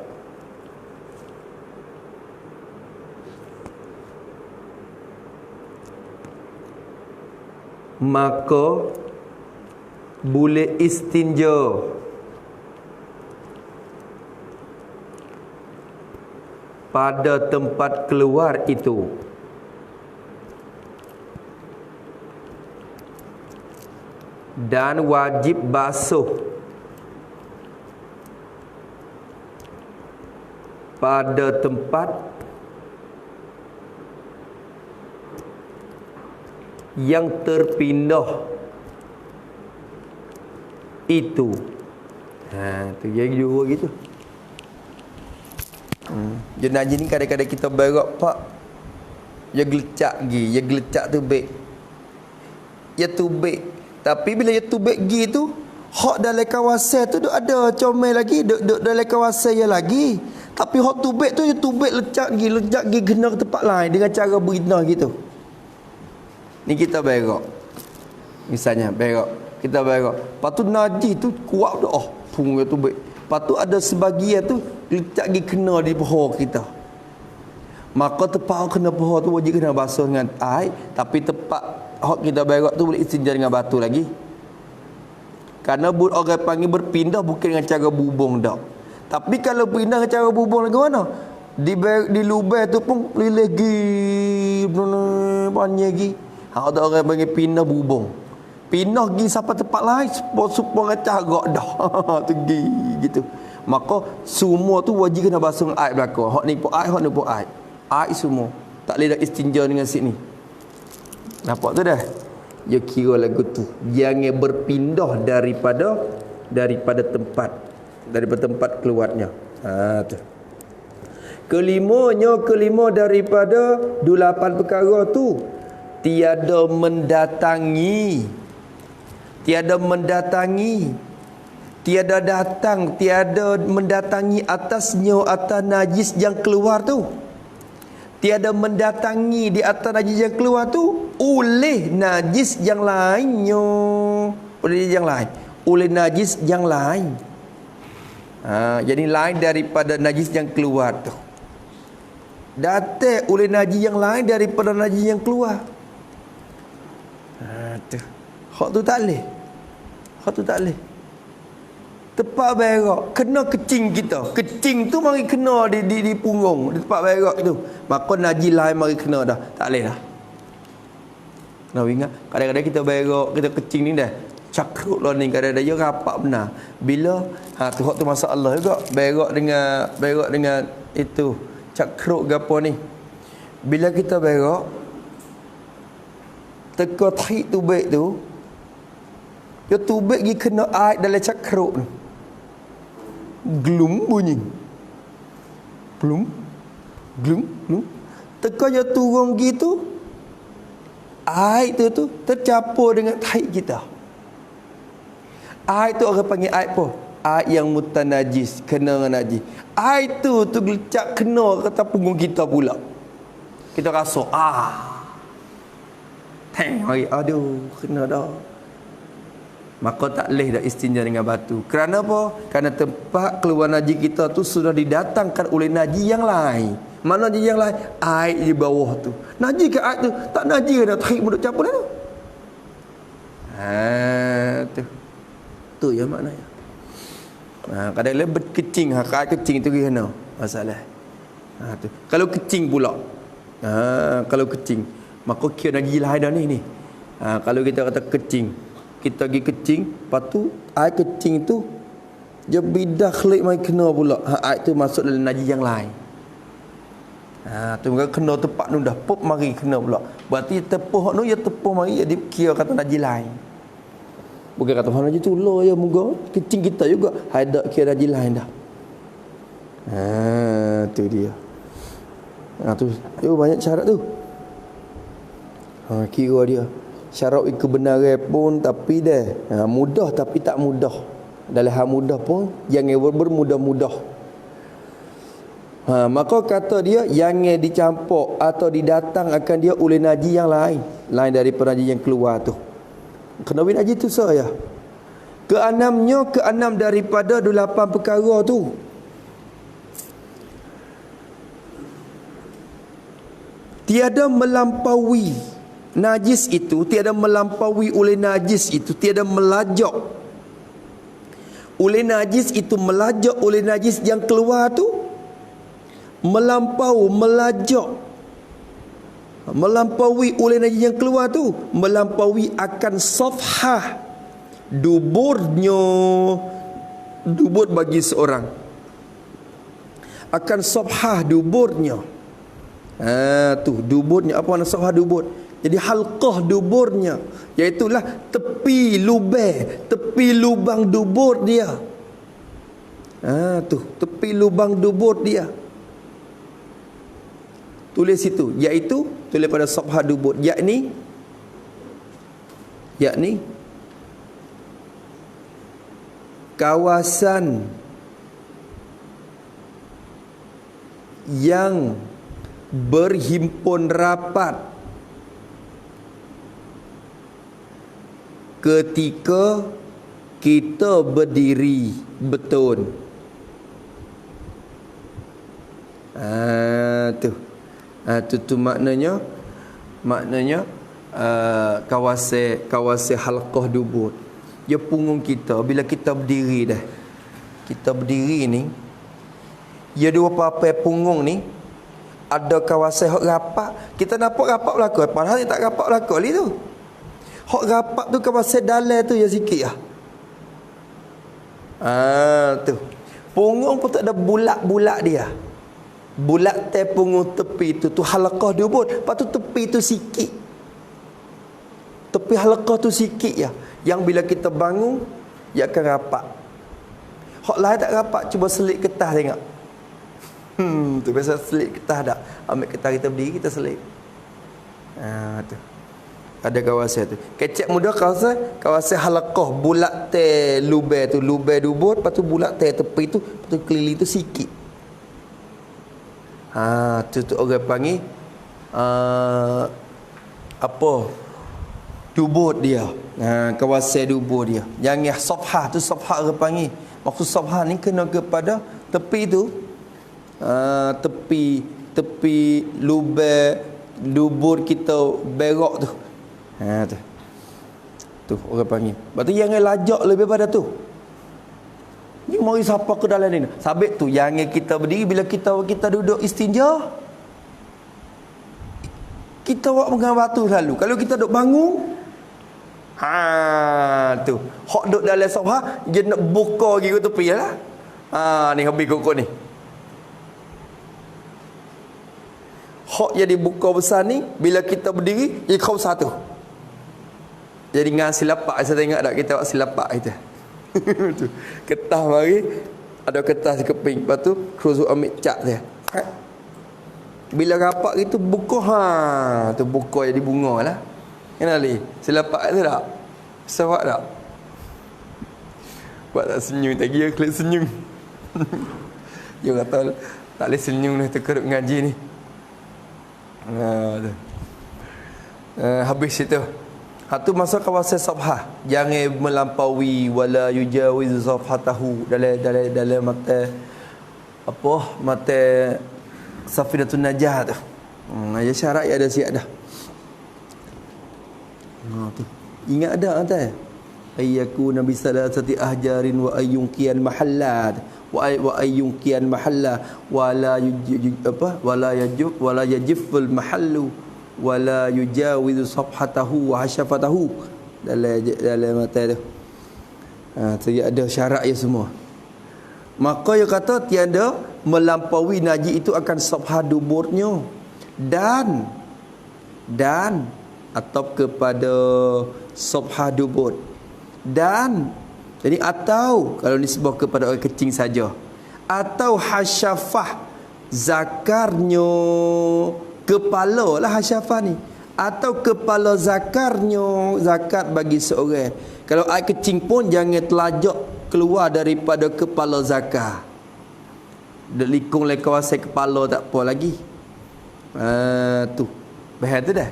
maka boleh istinja pada tempat keluar itu. Dan wajib basuh pada tempat yang terpindah itu. Tu yang dua gitu. Jenazah ni kadang-kadang kita berak pak, dia gelecak gi, dia gelecak tu baik. Ya tu baik. Tapi bila ya tu baik gi tu, hak dalam kawasan tu duk ada comel lagi, duk dalam kawasan ya lagi. Tapi hak tu baik tu, ya tu baik lecak gi kena ke tempat lain dengan cara berinah gitu. Ni kita berak. Misalnya berak, kita berak. Lepas tu najis tu kuat dah. Oh, pung ya tu baik. Lepas tu ada sebahagian tu lecak gi kena di paha kita. Maka tempat kena paha tu wajib kena basuh dengan air, tapi tempat hak kita berak tu boleh istinja dengan batu lagi. Kerana orang panggil berpindah bukan dengan cara bubung dak. Tapi kalau pindah dengan cara bubung lagi mana? Di lubang tu pun lilih gi banyak gi. Hak ada orang panggil pindah bubung. Pindah gi sampai tempat lain supaya cagak dah. Tu gi gitu. Maka semua tu wajib kena basuh dengan air belaka. Hak ni pun air, hak ni pun air. Air semua. Tak boleh dah istinja dengan sini. Nampak tu dah? Dia kira lagu tu. Jangan berpindah daripada tempat keluarnya. Tu. Kelima daripada 8 perkara tu, tiada mendatangi, tiada mendatangi atasnya atas najis yang keluar tu. Tiada mendatangi di atas najis yang keluar tu oleh najis yang lainnya. Oleh najis yang lain. Jadi lain daripada najis yang keluar tu. Datang oleh najis yang lain daripada najis yang keluar. Tu. Hak tu tak boleh. Tempat berak kena kecing kita. Kecing tu mari kena di punggung, di tempat berak tu. Maka najis lain mari kena dah. Tak boleh dah. Kena ingat, kadang-kadang kita berak, kita kecing ni dah cakruk lah ni, kadang-kadang dia rapat benar. Bila tu hak tu masalah juga. Berak dengan itu cakruk gapo ni. Bila kita berak teka tahi tu baik tu, Dia tubik pergi kena air dalam cakruk tu. Glum bunyi. Glum. Glum. Glum. Teka dia turun gitu. Air tu tercampur dengan tahi kita. Air tu orang panggil air apa? Air yang mutanajis, kena dengan najis. Air tu gelecak kena kata punggung kita pula. Kita rasa teng mari, aduh kena dah. Maka tak boleh dah istinja dengan batu. Kerana apa? Kerana tempat keluar najis kita tu sudah didatangkan oleh najis yang lain. Mana najis yang lain? Air di bawah tu. Najis ke air tu? Tak najis dah, tarik mulut campur dah tu. Tu yang maknanya. Kadang-kadang berkecing, air kecing tu kena masalah. Tu. Kalau kecing pula. Kalau kecing, maka kira najis lain dah ni. Kalau kita kata kecing, kita pergi kecing, lepas tu air kecing tu dia bidah klik mai kena pula. Air tu masuk dalam najis yang lain. Tu mereka kena tempat tu dah pop mari kena pula. Berarti tepuh tu ya tepuh mari dia kira kata najis lain. Bukan kata mana najis tu lah ya moga kecing kita juga ada kira najis lain dah. Tu dia. Tu banyak syarat tu. Kira dia syarat kebenaran pun tapi mudah tapi tak mudah. Dalam hal mudah pun jangan bermudah-mudah. Maka kata dia jangan dicampur atau didatang akan dia oleh najis yang lain daripada najis yang keluar tu. Kena najis tu saya. Keenam daripada 8 perkara tu. Tiada melampaui najis itu, tiada melampaui oleh najis itu, tiada melajak oleh najis itu, melajak oleh najis yang keluar tu, melampaui oleh najis yang keluar tu, melampaui akan safhah dubur bagi seorang, akan safhah duburnya. Duburnya apa makna safhah dubur? Jadi halqah duburnya, iaitulah tepi lubang dubur dia. Tepi lubang dubur dia. Tulis situ, iaitu tulis pada safhah dubur, yakni kawasan yang berhimpun rapat ketika kita berdiri betul. Tu maknanya kawasan halqah dubur. Dia punggung kita bila kita berdiri dah. Kita berdiri ni, dia dua papai punggung ni ada kawasan hok rapat. Kita nampak rapat belakang, padahal dia tak rapat belakang ni tu. Hok rapat tu kawasan dalam tu ya sikit lah. Tu. Punggung pun tak ada bulat-bulat dia. Bulat punggung tepi tu halaqah dubur. Lepas tu tepi tu sikit. Tepi halaqah tu sikit ya. Yang bila kita bangun, dia akan rapat. Hok lain tak rapat, cuba selit ketah tengok. Tu biasa selit ketah dak. Ambil ketah kita berdiri, kita selit. Tu. Ada kawasan tu. Kecek mudah kawasan halaqah bulat lubai tu, lubai dubur, lepas tu bulat tepi tu, lepas tu keliling tu sikit. Tu orang panggil apa? Dubur dia. Kawasan dubur dia. Jangan safhah tu, safhah orang panggil. Maksud safhah ni kena kepada tepi tu. Tepi lubai dubur kita berok tu. Tu orang panggil. Lepas tu jangan lajak lebih pada tu. Ni mari siapa ke dalam ni? Sabit tu jangan kita berdiri bila kita duduk istinja. Kita buat pegang batu selalu. Kalau kita duduk bangun, tu. Hok duduk dalam safhah, dia nak buka pergi ke tepi lah. Ni habis kokok ni. Hok jadi buka besar ni, bila kita berdiri, dia kau satu. Jadi dengan silapak saya tengok tak kita buat silapak kita. Tu. Ketah mari ada kertas di keping. Lepas tu terus ambil cat dia. Bila rapat itu buka tu buka jadi bunga lah. Kenal ni? Silapak tu tak? Sawak tak? Buat tak senyum tak kira klik senyum. Dia kata tak boleh senyum ni terkerut ngaji ni. Habis itu. Satu masa kawasan Sabhah, jangan melampaui wala yujawiz safhatahu dalam mata apa mata Safinatun Najah tu. Ya syarat ada siap dah. Tu. Ingat ada atas. Ayyaku nabi salasati ahjarin wa ayyunqiyan mahallat wa ayyunqiyan mahalla wala yajiful mahallu wala yujawizu safhatahu wa hasyafatahu dalam mata tu. Ada syarat ya semua. Maka dia kata tiada melampaui najis itu akan safhah duburnya dan atau kepada safhah dubur dan jadi atau kalau nisbah kepada orang kecil saja atau hasyafah zakarnya kepala lah hasyafah ni atau kepala zakarnya zakat bagi seorang. Kalau air kecil pun jangan telajak keluar daripada kepala zakar. Likung le kawasan kepala tak apa lagi. Tu. Bahaya tu dah.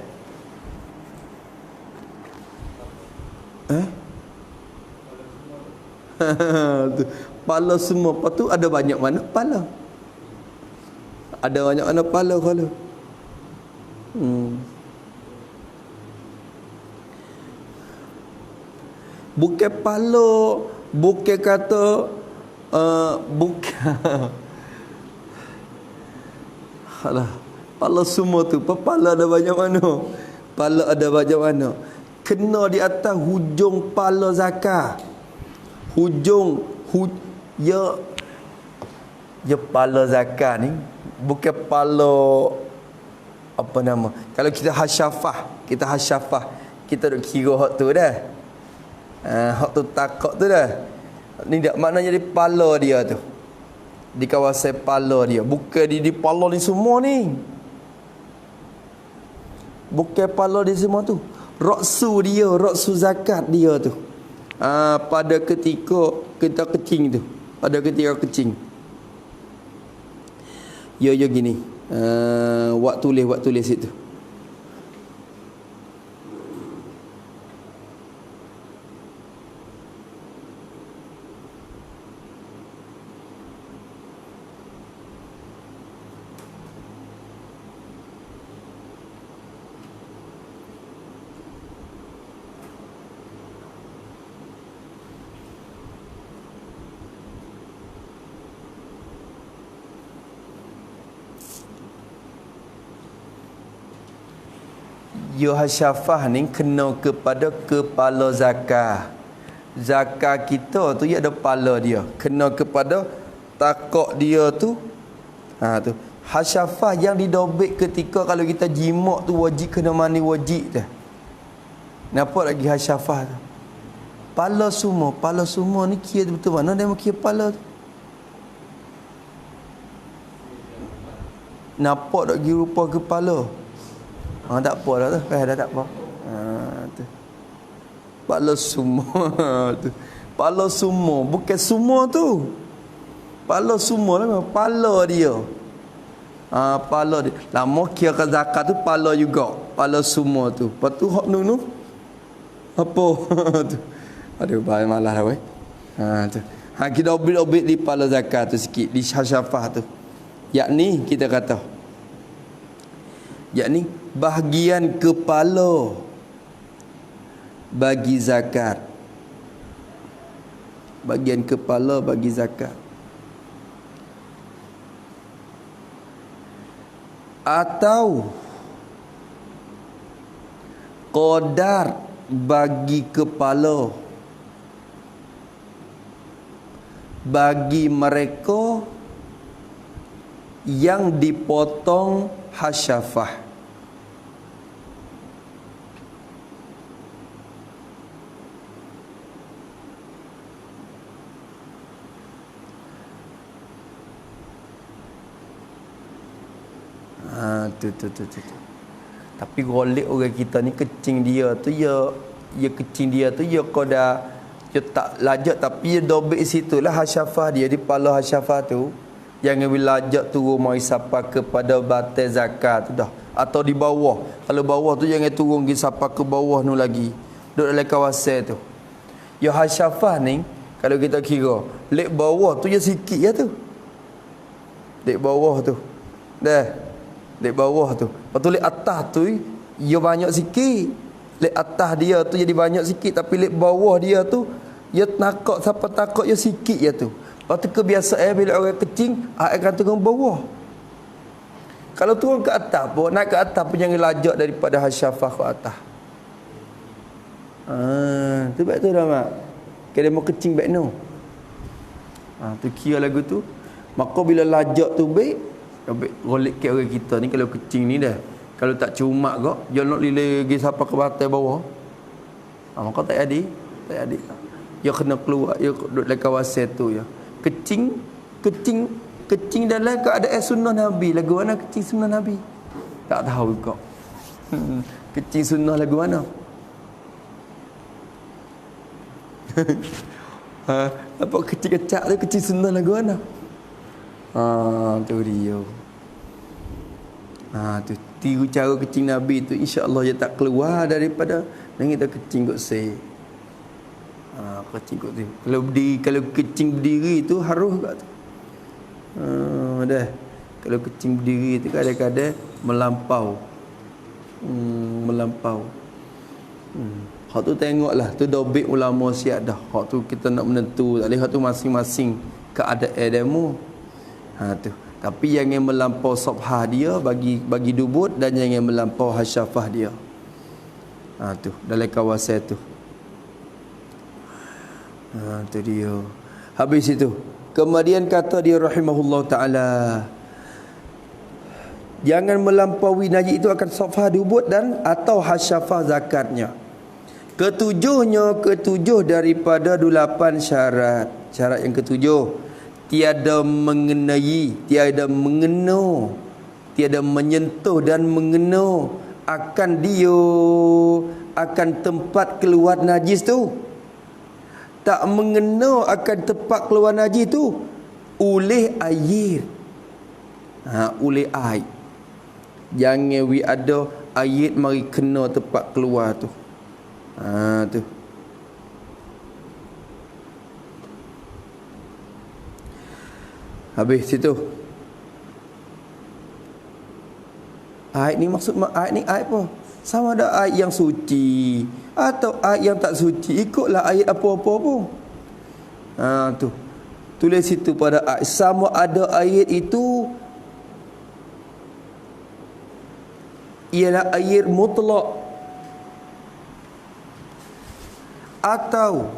Tu. Pala semua. Lepas tu ada banyak mana pala. Ada banyak mana pala kalau. Bukan pala, bukan kata bukan. Alah, pala semua tu. Pala ada banyak mana? Pala ada banyak mana? Kena di atas hujung pala zakar. Ya pala zakar ni bukan pala apa nama. Kalau kita hasyafah, kita duk kira hak tu dah. Hak tu takok tu dah. Ni tak maknanya di pala dia tu. Di kawasan pala dia. Bukan di pala ni semua ni. Bukan pala di semua tu. Raksu zakat dia tu. Pada ketika kita kecing tu. Pada ketika kecing. Ya gini. Wak tulis itu. Hasyafah ni kena kepada kepala zakar. Zakar kita tu ia ada kepala dia. Kena kepada takok dia tu. Tu. Hasyafah yang didobek ketika kalau kita jimak tu wajib kena mani wajib dah. Nampak lagi hasyafah tu. Pala semua ni kira betul mana dia kira pala tu. Nampak tak kira rupa kepala. Tak apa dah tu. Dah tak apa. Tu. Pala semua tu. Pala semua. Bukan semua tu. Pala semua lah. Pala dia. Pala dia. Lama kira zakat tu pala juga. Pala semua tu. Lepas tu hak nu. Apa? Tu. Aduh, bahaya malah lah weh. Tu. Kita obit-obit di pala zakat tu sikit. Di hasyafah tu. Yakni kita kata. Yakni bahagian kepala bagi zakat. Bahagian kepala bagi zakat. Atau qadar bagi kepala bagi mereka yang dipotong hasyafah. Tu. Tapi golek orang kita ni kecing dia tu ya kecing dia tu ya koda dia tak lajak tapi dia dobek situlah hasyafah dia di pala hasyafah tu. Jangan bila lajak turun mai sapa kepada batal zakat tu dah. Atau di bawah. Kalau bawah tu jangan turun pergi sapa ke bawah tu lagi. Duduk dalam kawasan tu. Ya hasyafah ni kalau kita kira lek bawah tu je sikit ya tu. Lek bawah tu. Dah. Lek bawah tu. Lepas tu lek atas tu ya banyak sikit. Lek atas dia tu jadi banyak sikit tapi lek bawah dia tu ya nakak siapa takut ya sikit ya tu. Lepas tu kebiasaan bila orang kecing air akan turun bawah. Kalau turun ke atas pun naik ke atas pun jangan lajak daripada hasyafah ke atas. Tu baik tu dah mak. Kalau mau kecing baik no. Tu kira lagu tu. Maka bila lajak tu baik golek ke orang kita ni kalau kecing ni dah. Kalau tak cuma kok, dia nak lilih pergi sampai ke batas bawah. Maka tak ada. Dia kena keluar, dia duduk dalam kawasan tu ya. Kecing dalam keadaan sunnah Nabi. Lagu mana kecing sunnah Nabi? Tak tahu kok. Kecing sunnah lagu mana? Apa kecing kecak tu kecing sunnah lagu mana? Tu dia. Tu tiru cara kecing Nabi tu insya-Allah dia tak keluar daripada dan kita kecing kot se. Kecing kot tu. Kalau kecing berdiri tu harus kat tu. Dah. Kalau kecing berdiri tu kadang-kadang melampau. Hak tu tengoklah tu dobek ulama siap dah. Hak tu kita nak menentu tak boleh hak tu masing-masing keadaan demo. Tu. Tapi jangan melampau sabhah dia bagi dubut dan jangan melampau hasyafah dia. Tu dalam kawasan tu. Tu dia. Habis itu. Kemudian kata dia rahimahullah taala, jangan melampaui najis itu akan sabhah dubut dan atau hasyafah zakatnya. Ketujuh daripada 8 syarat. Syarat yang ketujuh, tiada mengenai, tiada mengena, tiada menyentuh dan mengena akan tempat keluar najis tu. Tak mengena akan tempat keluar najis tu oleh air. Oleh air. Jangan ada air mari kena tempat keluar tu. Tu. Habis situ. Air ni maksud air ni air apa? Sama ada air yang suci atau air yang tak suci, ikutlah air apa-apa pun. Tu. Tulis situ pada air. Sama ada air itu ialah air mutlak atau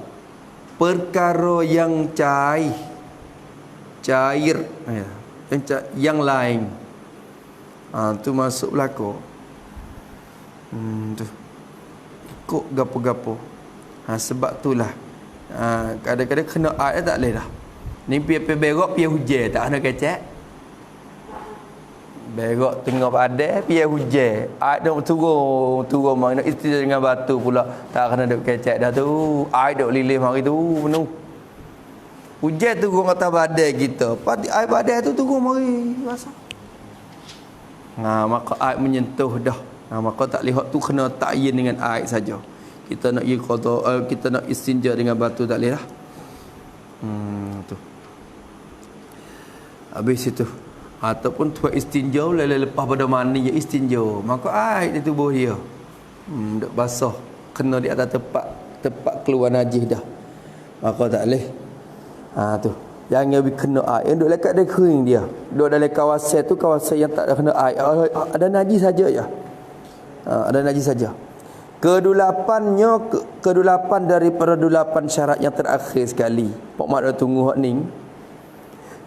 perkara yang cair yang lain. Tu masuk belaka. Tu ikut gapo-gapo. Sebab itulah kadang-kadang kena air tak boleh dah. Ni pi berok pi hujan tak kena kecek. Berok tengah padai pi hujan. Air dah turun mari nak isteri dengan batu pula tak kena duk kecek dah tu. Air duk lilih mari tu penuh. Hujan turun atas badai kita. Air badai tu turun mari basah. Maka air menyentuh dah. Maka tak lihat tu kena ta'yin dengan air saja. Kita nak kita nak istinja dengan batu tak boleh dah. Tu. Habis itu. Ataupun tuan istinja lepas pada mani je istinja. Maka air di tubuh dia. Dak basah. Kena di atas tempat keluar najis dah. Maka tak boleh. Tu. Jangan kena air. Duduk dekat dia kering dia. Duduk dalam kawasan tu kawasan yang tak ada kena air. Ada najis saja ya. Ada najis saja. Kedelapan daripada 8 syarat yang terakhir sekali. Pak Mak dah tunggu hak ni.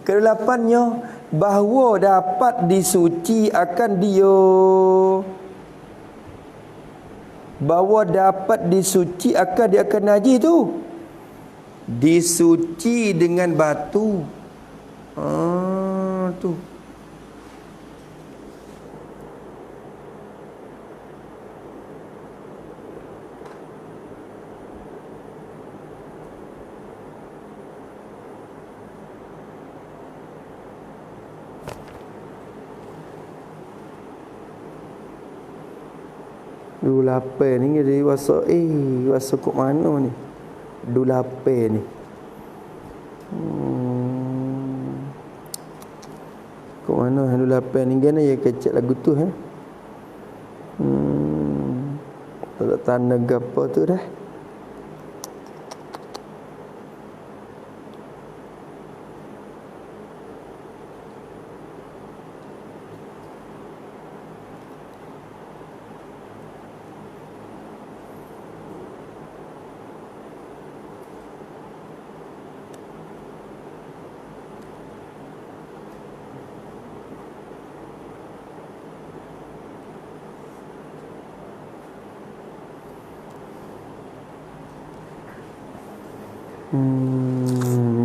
Kedelapannya bahawa dapat disuci akan dia. Bahawa dapat disuci akan dia akan najis tu. Disuci dengan batu. Tu. 28 ni dia wasa wasa kok mana ni? 28 ni. Kok mana 28 ni gana ya kecek lagu tu tak tanda gapo tu dah.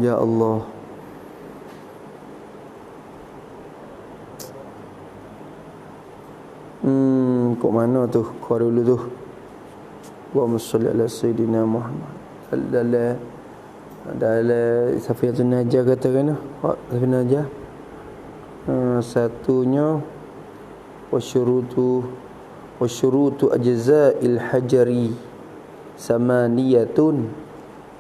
Ya Allah. Kok mana tu? Kau dulu tu. Allahumma salli ala Sayyidina Muhammad. Dalam Safiatun Najah kata kena. Safiatun Najah. Satunya wasyurutu ajza'il hajari samaniyatun.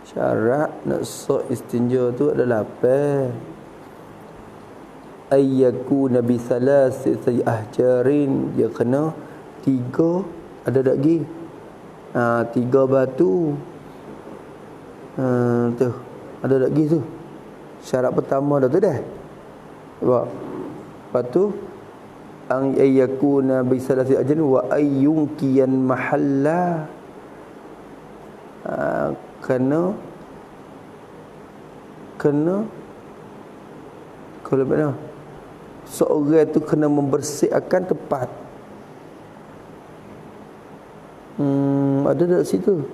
Syarat nak sah istinja tu ada 8. Ayyakuna bi thalathati ahjarin, dia kena 3 ada tak lagi? 3 batu. Tu ada tak lagi tu? Syarat pertama dah tu dah. Sebab lepas tu ang ayyakuna bi thalathati ahjarin wa ayyunkiyan mahalla. Kena kalau mana seorang tu kena membersihkan tempat. Ada tak situ?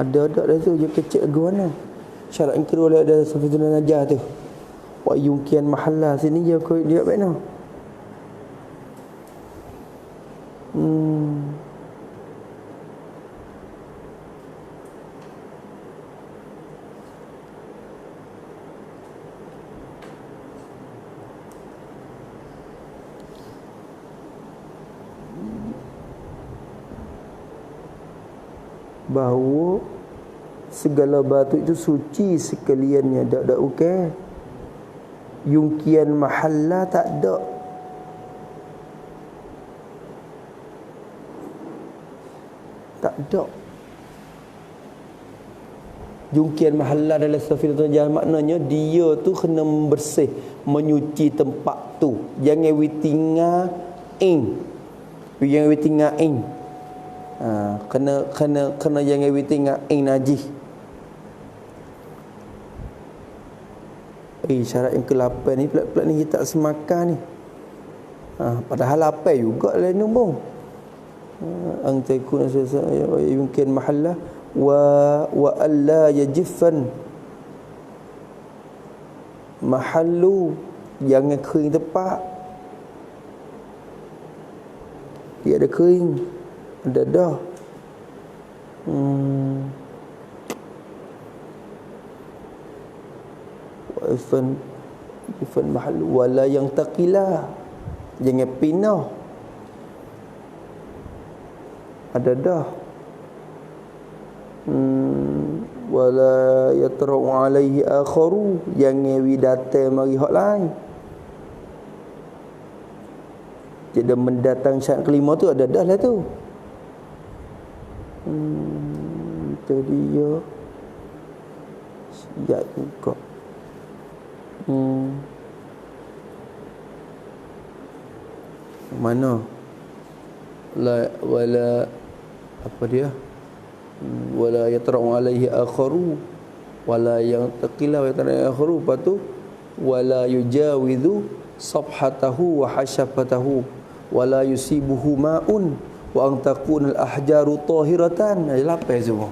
Ada dah tu je kecil lagu mana? Syarat yang kedua ada Safiatun Najah tu. Wa yungkian mahalla sini je kau dia mana? Bahawa segala batu itu suci sekaliannya, tak okey. Yungkian mahalla tak ada. Tak ada. Jungkian mahalla dalam Safiatun Najah maknanya dia tu kena bersih, menyuci tempat tu. Jangan witinga ing. Jangan witinga ing. Kena jangan witinga ing najis. Syarat yang ke-8 ni pula ni kita tak semakan ni. Padahal 8 juga lah nombong. Ang takun yumkin mahalla wa alla yajiffan mahallu, jangan kering tepat. Dia ada kering, ada dah. Ifan mahallu wala yang taqila, jangan pinah. Ada dah. Wala yatra'u alaihi akharu, jangan widate mari hak lain. Jadi mendatang syarat kelima tu ada dah lah tu. Itu dia. Siap juga. Mana? Wala apa dia? Wala yatra'u alaihi akharu wala yang taqila wa yatra'u akharu, lepas tu wala yujawizu sabhatahu wa hashafatahu wala yusibuhu ma'un wa an takuna al-ahjaru tahiratan. Lapan semua.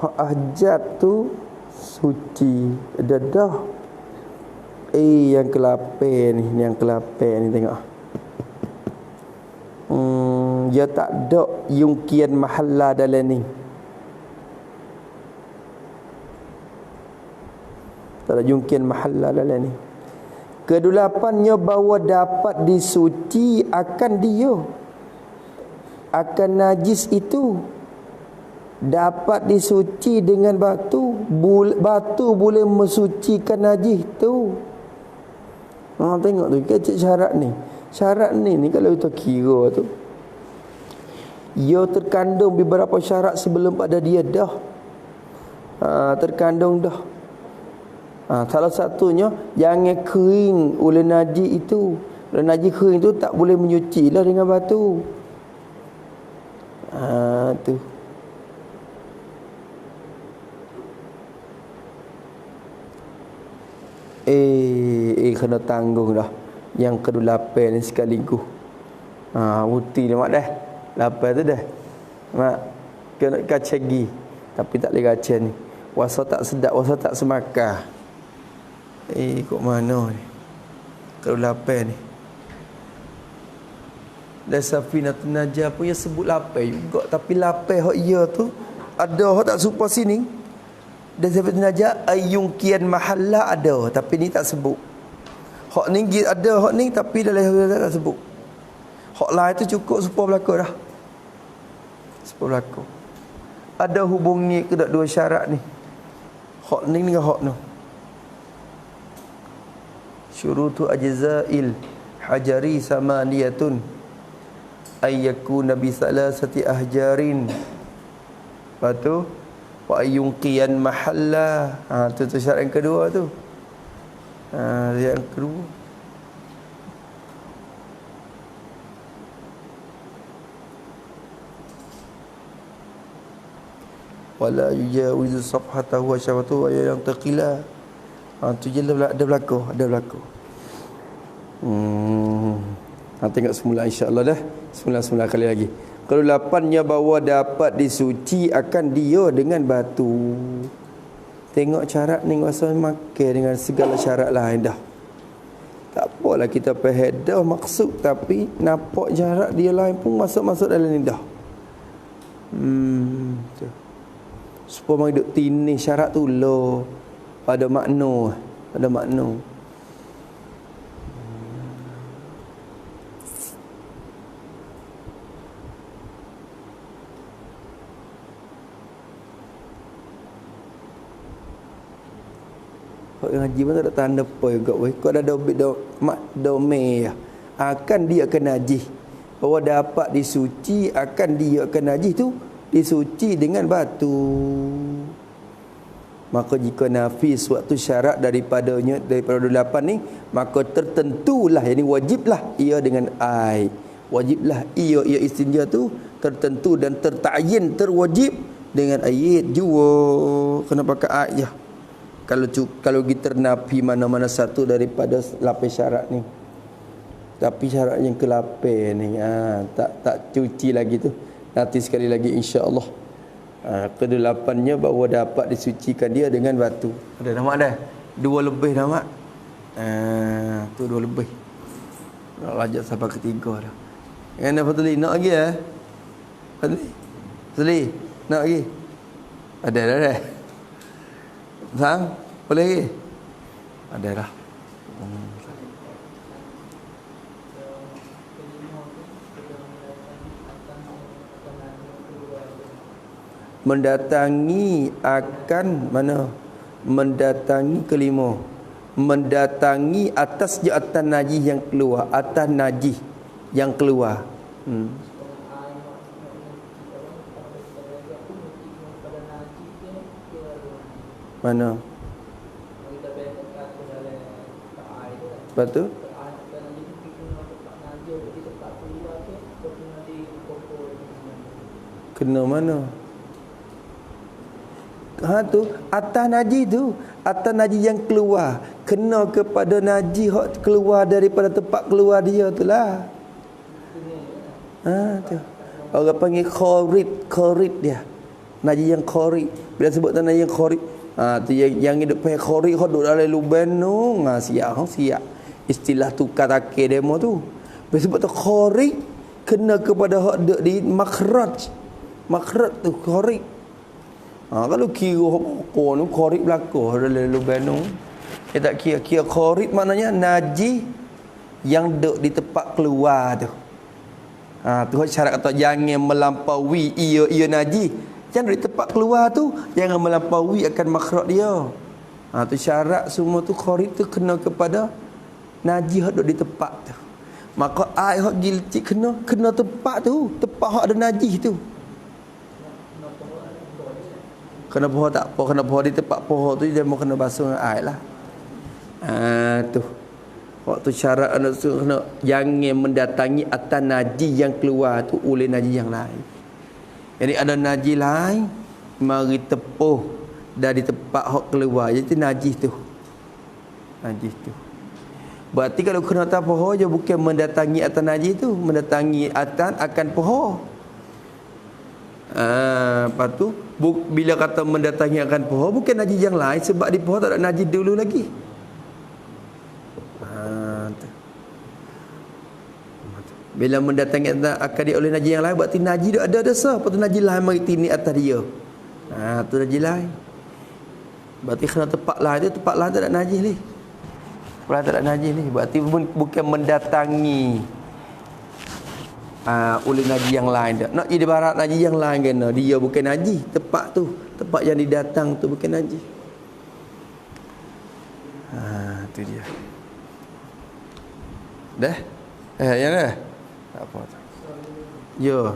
Hak ahjat tu suci. Dah. Yang ke-8 ni, yang ke-8 ni tengok. Dia tak ada yungkian mahalla dalam ni. Tak ada jungkian mahalla dalam ni. Kedelapannya bahawa dapat disuci akan dia, akan najis itu. Dapat disuci dengan batu. Batu boleh mensucikan najis tu. Tengok tu kecil syarat ni. Syarat ni kalau kita kira tu, ia terkandung beberapa syarat sebelum pada dia dah. Terkandung dah. Salah satunya jangan kering oleh najis itu. Oleh najis kering tu tak boleh menyuci lah dengan batu. Tu. Kena tanggung dah. Yang kedua-lapan ni sekaligus. Uti dah mak dah. Lapan tu dah. Mak kena kacagi. Tapi tak boleh kaca ni. Wasa tak sedap, wasa tak semakah. Kok mana ni? Kedua-lapan ni. Dan Safinatun Najah pun dia sebut lapan juga. Tapi lapan hak ia tu ada hak tak serupa sini. Dan Safinatun Najah ayungkian mahalla ada. Tapi ni tak sebut. Hak ni ada hak ni tapi dalam tak sebut. Hak lain tu cukup supaya berlaku dah. Supaya berlaku. Ada hubungnya ke tak dua syarat ni? Hak ni dengan hak ni. Syurutu ajza'il hajari samaniyatun ayyakuna bi salasati ahjarin. Lepas tu wa ayyunqiyan mahalla. Tu syarat yang kedua tu. Yang kedua. Wala yujawizu safhatahu wa syawatuhu wa yang taqila. Tu je ada berlaku. Tengok semula insya-Allah dah. Semula kali lagi. Kalau lapannya bahawa dapat disuci akan dia dengan batu. Tengok syarat ni kuasa makan dengan segala syarat lain dah. Tak apalah kita faham dah maksud tapi nampak syarat dia lain pun masuk dalam ni dah. Supaya hidup tini syarat tu lo ada makna. Hak ngaji pun tak ada tanda apa juga weh. Kau ada domeh akan dia akan najis. Bahawa dapat disuci akan dia akan najis tu disuci dengan batu. Maka jika nafi suatu syarat daripada 8 ni, maka tertentulah, yani wajiblah ia dengan air. Wajiblah ia istinja tu tertentu dan tertayin, terwajib dengan air jua. Kena pakai air je. Kalau kita nafi mana-mana satu daripada 8 syarat ni. Tapi syarat yang ke-8 ni tak cuci lagi tu. Nanti sekali lagi insya-Allah. Kedelapannya bahawa dapat disucikan dia dengan batu. Ada nama dah? 2 lebih nama. Tu 2 lebih. Nak lanjut sampai ketiga dah. Yang nak Fadli nak lagi Fadli nak lagi? Ada dah. Sang boleh lagi? Ada dah. Mendatangi akan mana? Mendatangi kelima. Mendatangi atas ja'atan najis yang keluar. Atas najis yang keluar. Mana? Lepas tu? Kena mana? Tu atas najis tu, atas najis yang keluar, kena kepada najis hak keluar daripada tempat keluar dia tu lah. Tu orang panggil khorit dia, najis yang khorit. Bila sebut najis yang khorit, tu yang hidup pakai khorit hak duduk dalam lubang tu, siap istilah tukar takir demo tu. Bila sebut tu khorit, kena kepada hak duduk di makhraj tu khorit. Kalau kira pokok ni korek belakang dalam lubang tu. Dia tak kira kharij maknanya najis yang duduk di tempat keluar tu. Tu syarat kata jangan melampaui ia najis. Jangan duduk di tempat keluar tu, jangan melampaui akan makhraj dia. Tu syarat semua tu kharij tu kena kepada najis hak duduk di tempat tu. Maka air hak gilcik kena tempat tu, tempat hak ada najis tu. Kena pohon tak apa, kena pohon di tempat pohon tu dia mau kena basuh dengan air lah. Tu. Waktu syarat anak tu kena jangan mendatangi atas najis yang keluar tu oleh najis yang lain. Jadi ada najis lain mari tepuh dari tempat hak keluar, jadi najis tu. Najis tu. Berarti kalau kena atas pohon je bukan mendatangi atas najis tu, mendatangi atas akan pohon. Lepas tu bila kata mendatangi akan pohon bukan najis yang lain sebab di pohon tak ada najis dulu lagi. Bila mendatangi akan dia oleh najis yang lain berarti najis dia ada dosa. Lepas tu najis lain mari tini atas dia. Tu najis lain. Berarti kena tempat lain tu, tempat lain tak ada najis ni. Tempat tak ada najis ni. Berarti bukan mendatangi oleh najis yang lain dah. Nak ibarat najis yang lain kena. Dia bukan najis. Tempat tu, tempat yang didatang tu bukan najis. Tu dia. Dah? Yang dah? Tak apa. Ya.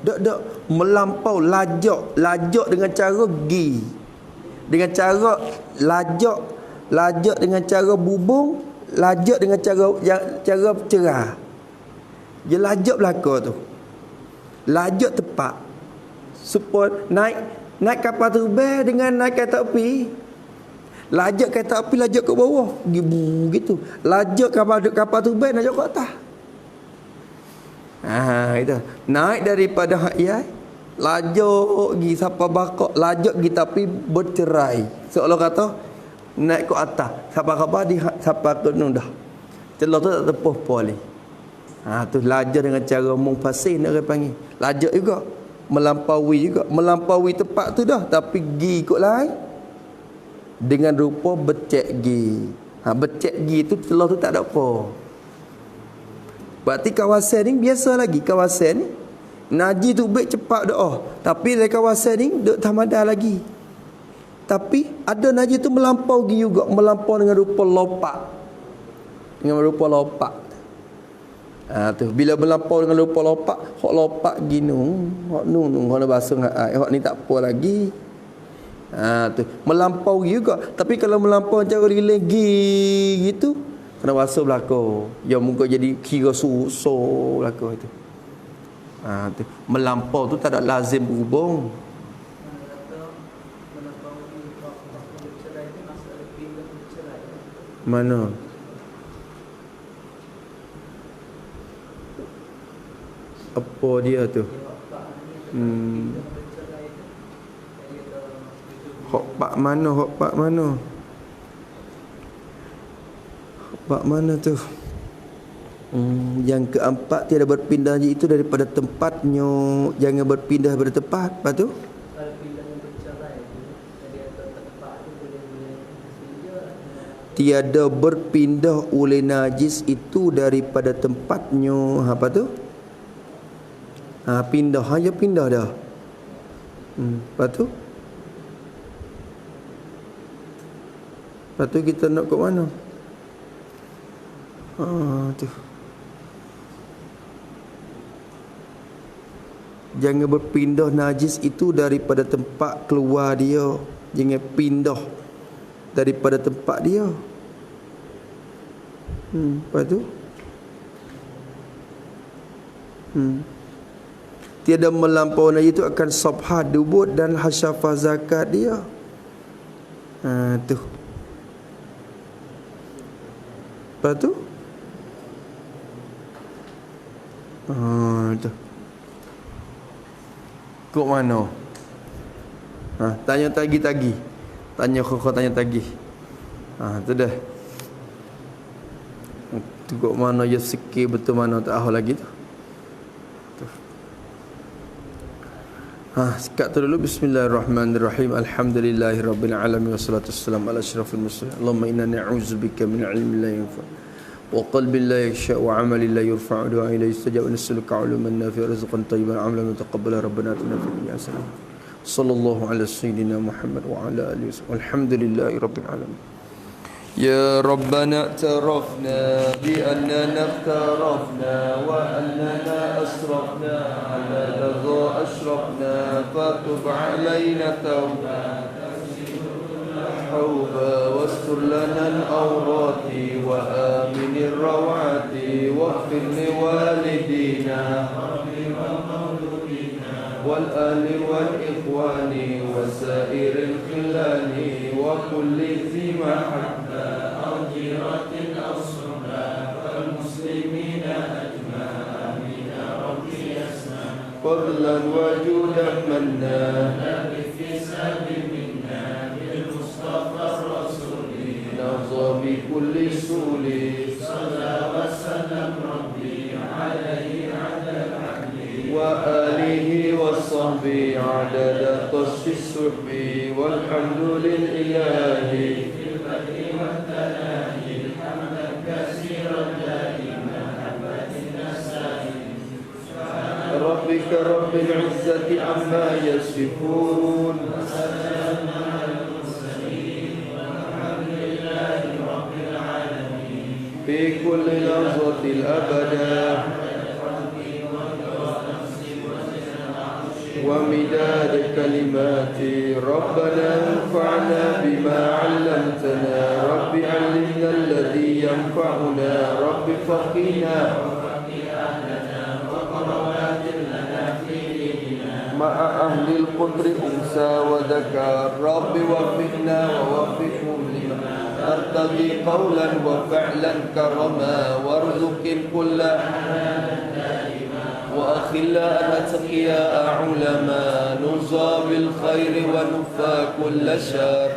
Dok melampau lajak dengan cara gi. Dengan cara lajak dengan cara bubung, lajak dengan cara cerah. Dia lajak belaka tu. Lajak tepat. Supaya naik kapal terbang dengan naik kereta api. Lajak kereta api lajak ke bawah, gitu. Lajak kapal terbang lajak ke atas. Itu. Naik daripada hak yai, lajak gi siapa bakok, lajak gi tapi bercerai. Seolah kata naik ke atas, siapa khabar di siapa ke dah. Celah tu tak tepuh poli. Tu lajak dengan cara mungfasin nak panggil. Lajak juga, melampaui tempat tu dah tapi gi ikut lain dengan rupa becek gi. Becek gi tu celah tu tak ada apa. Berarti kawasan ni biasa lagi kawasan ni. Najis tu baik cepat doa. Tapi dari kawasan ni duk tamada lagi. Tapi ada najis tu melampau gi juga, melampau dengan rupa lopak. Dengan rupa lopak. Tu bila melampau dengan rupa lopak, hak lopak ginu, hak nung kena basuh dengan air. Hak ni tak apa lagi. Tu melampau juga. Tapi kalau melampau cara lagi gitu kena basuh belaka. Ya muka jadi kira susah belaka itu. Tu melampau tu tak ada lazim berhubung. Mana? Apa dia tu? Hak pak mana? Hak mana tu? Yang keempat tiada berpindah itu daripada tempatnya. Jangan berpindah daripada tempat. Lepas tu? Tiada berpindah oleh najis itu daripada tempatnya. Apa tu? Pindah aja pindah dah. Lepas tu? Lepas tu kita nak ke mana? Tu. Jangan berpindah najis itu daripada tempat keluar dia. Jangan pindah daripada tempat dia. Lepas tu? Tiada melampau najis itu akan sabhah dubur dan hasyafah zakat dia. Tu. Lepas tu? Tu. Kok mana? Tanya tagi. Tanya kau tanya tagi. Tu dah. Tengok mana ya sikit betul mana tak tahu lagi tu. Sekat tu dulu. Bismillahirrahmanirrahim. Alhamdulillahirabbil alamin wassalatu wassalamu ala asyrafil mursalin. Allahumma inna na'udzubika min ilmin la yanfa wa qalbin la yakhsha wa 'amalin la yurfa'u du'a ila yustajab wa nas'aluka 'ilman nafi'an rizqan tayyiban 'amalan mutaqabbalan rabbana atina fid dunya hasanah. Sallallahu ala sayyidina Muhammad wa ala alihi wasallam. Alhamdulillahirabbil alamin. يا ربنا اعترفنا بأننا اقترفنا وأننا أسرفنا على لظى أشرفنا فتب علينا توبة حوبا واستر لنا الأورات وآمن الروعات واغفر لوالدينا والآل والإخوان وسائر الخلان وكل ذي محبة أو جيرة أو صحبة والمسلمين أجمع آمين ربي يسمع فضلا وجودا منا في ساب منا بالمصطفى الرسول نرضى بكل سول صلى وسلم ربي عليه عدد وآله وصحبه عدد قصف السحب والحمد لله في البدء والتناهي حمدا كثيرا دائما أبد النسائي سبحان ربك رب العزة عما يصفون وسلام على المرسلين والحمد لله رب العالمين في كل لحظة الأبدا ومداد كلماتي ربنا انفعنا بما علمتنا رب علمنا الذي ينفعنا رب فقنا مع أهل القدر أنثى وذكر رب وفقنا ووفقهم لما أرتضي قولا وفعلا كرما وارزق كل وأخلا أن أتقياء علماء نرزى بالخير ونفى كل شر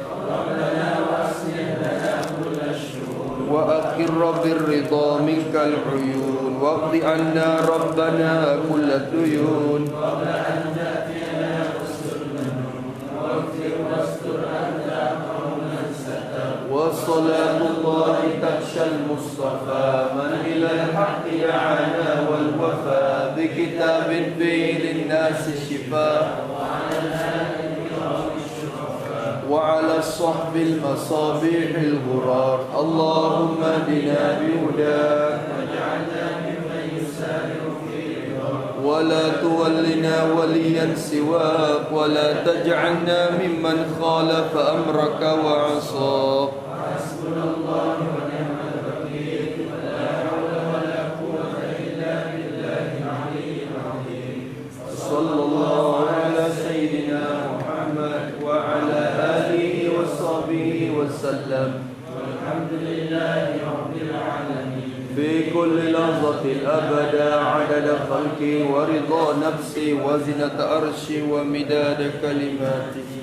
وأخر بالرضا منك العيون واقض عنا ربنا كل الديون وصلاة الله تخشى المصطفى من إلى الحق دعانا والوفاء بكتاب فيه للناس الشفاء وعلى الصحب المصابيح الغرار اللهم اهدنا بهداك ولا تولنا وليا سواك ولا تجعلنا ممن خالف أمرك وعصاك حسبنا الله ونعم الوكيل ولا حول ولا قوة إلا بالله العلي العظيم صلى الله على سيدنا محمد وعلى آله وصحبه وسلم والحمد لله رب العالمين في كل لحظة الأبدا عدد خلقي ورضا نفسي وزنة عرشي ومداد كلماتي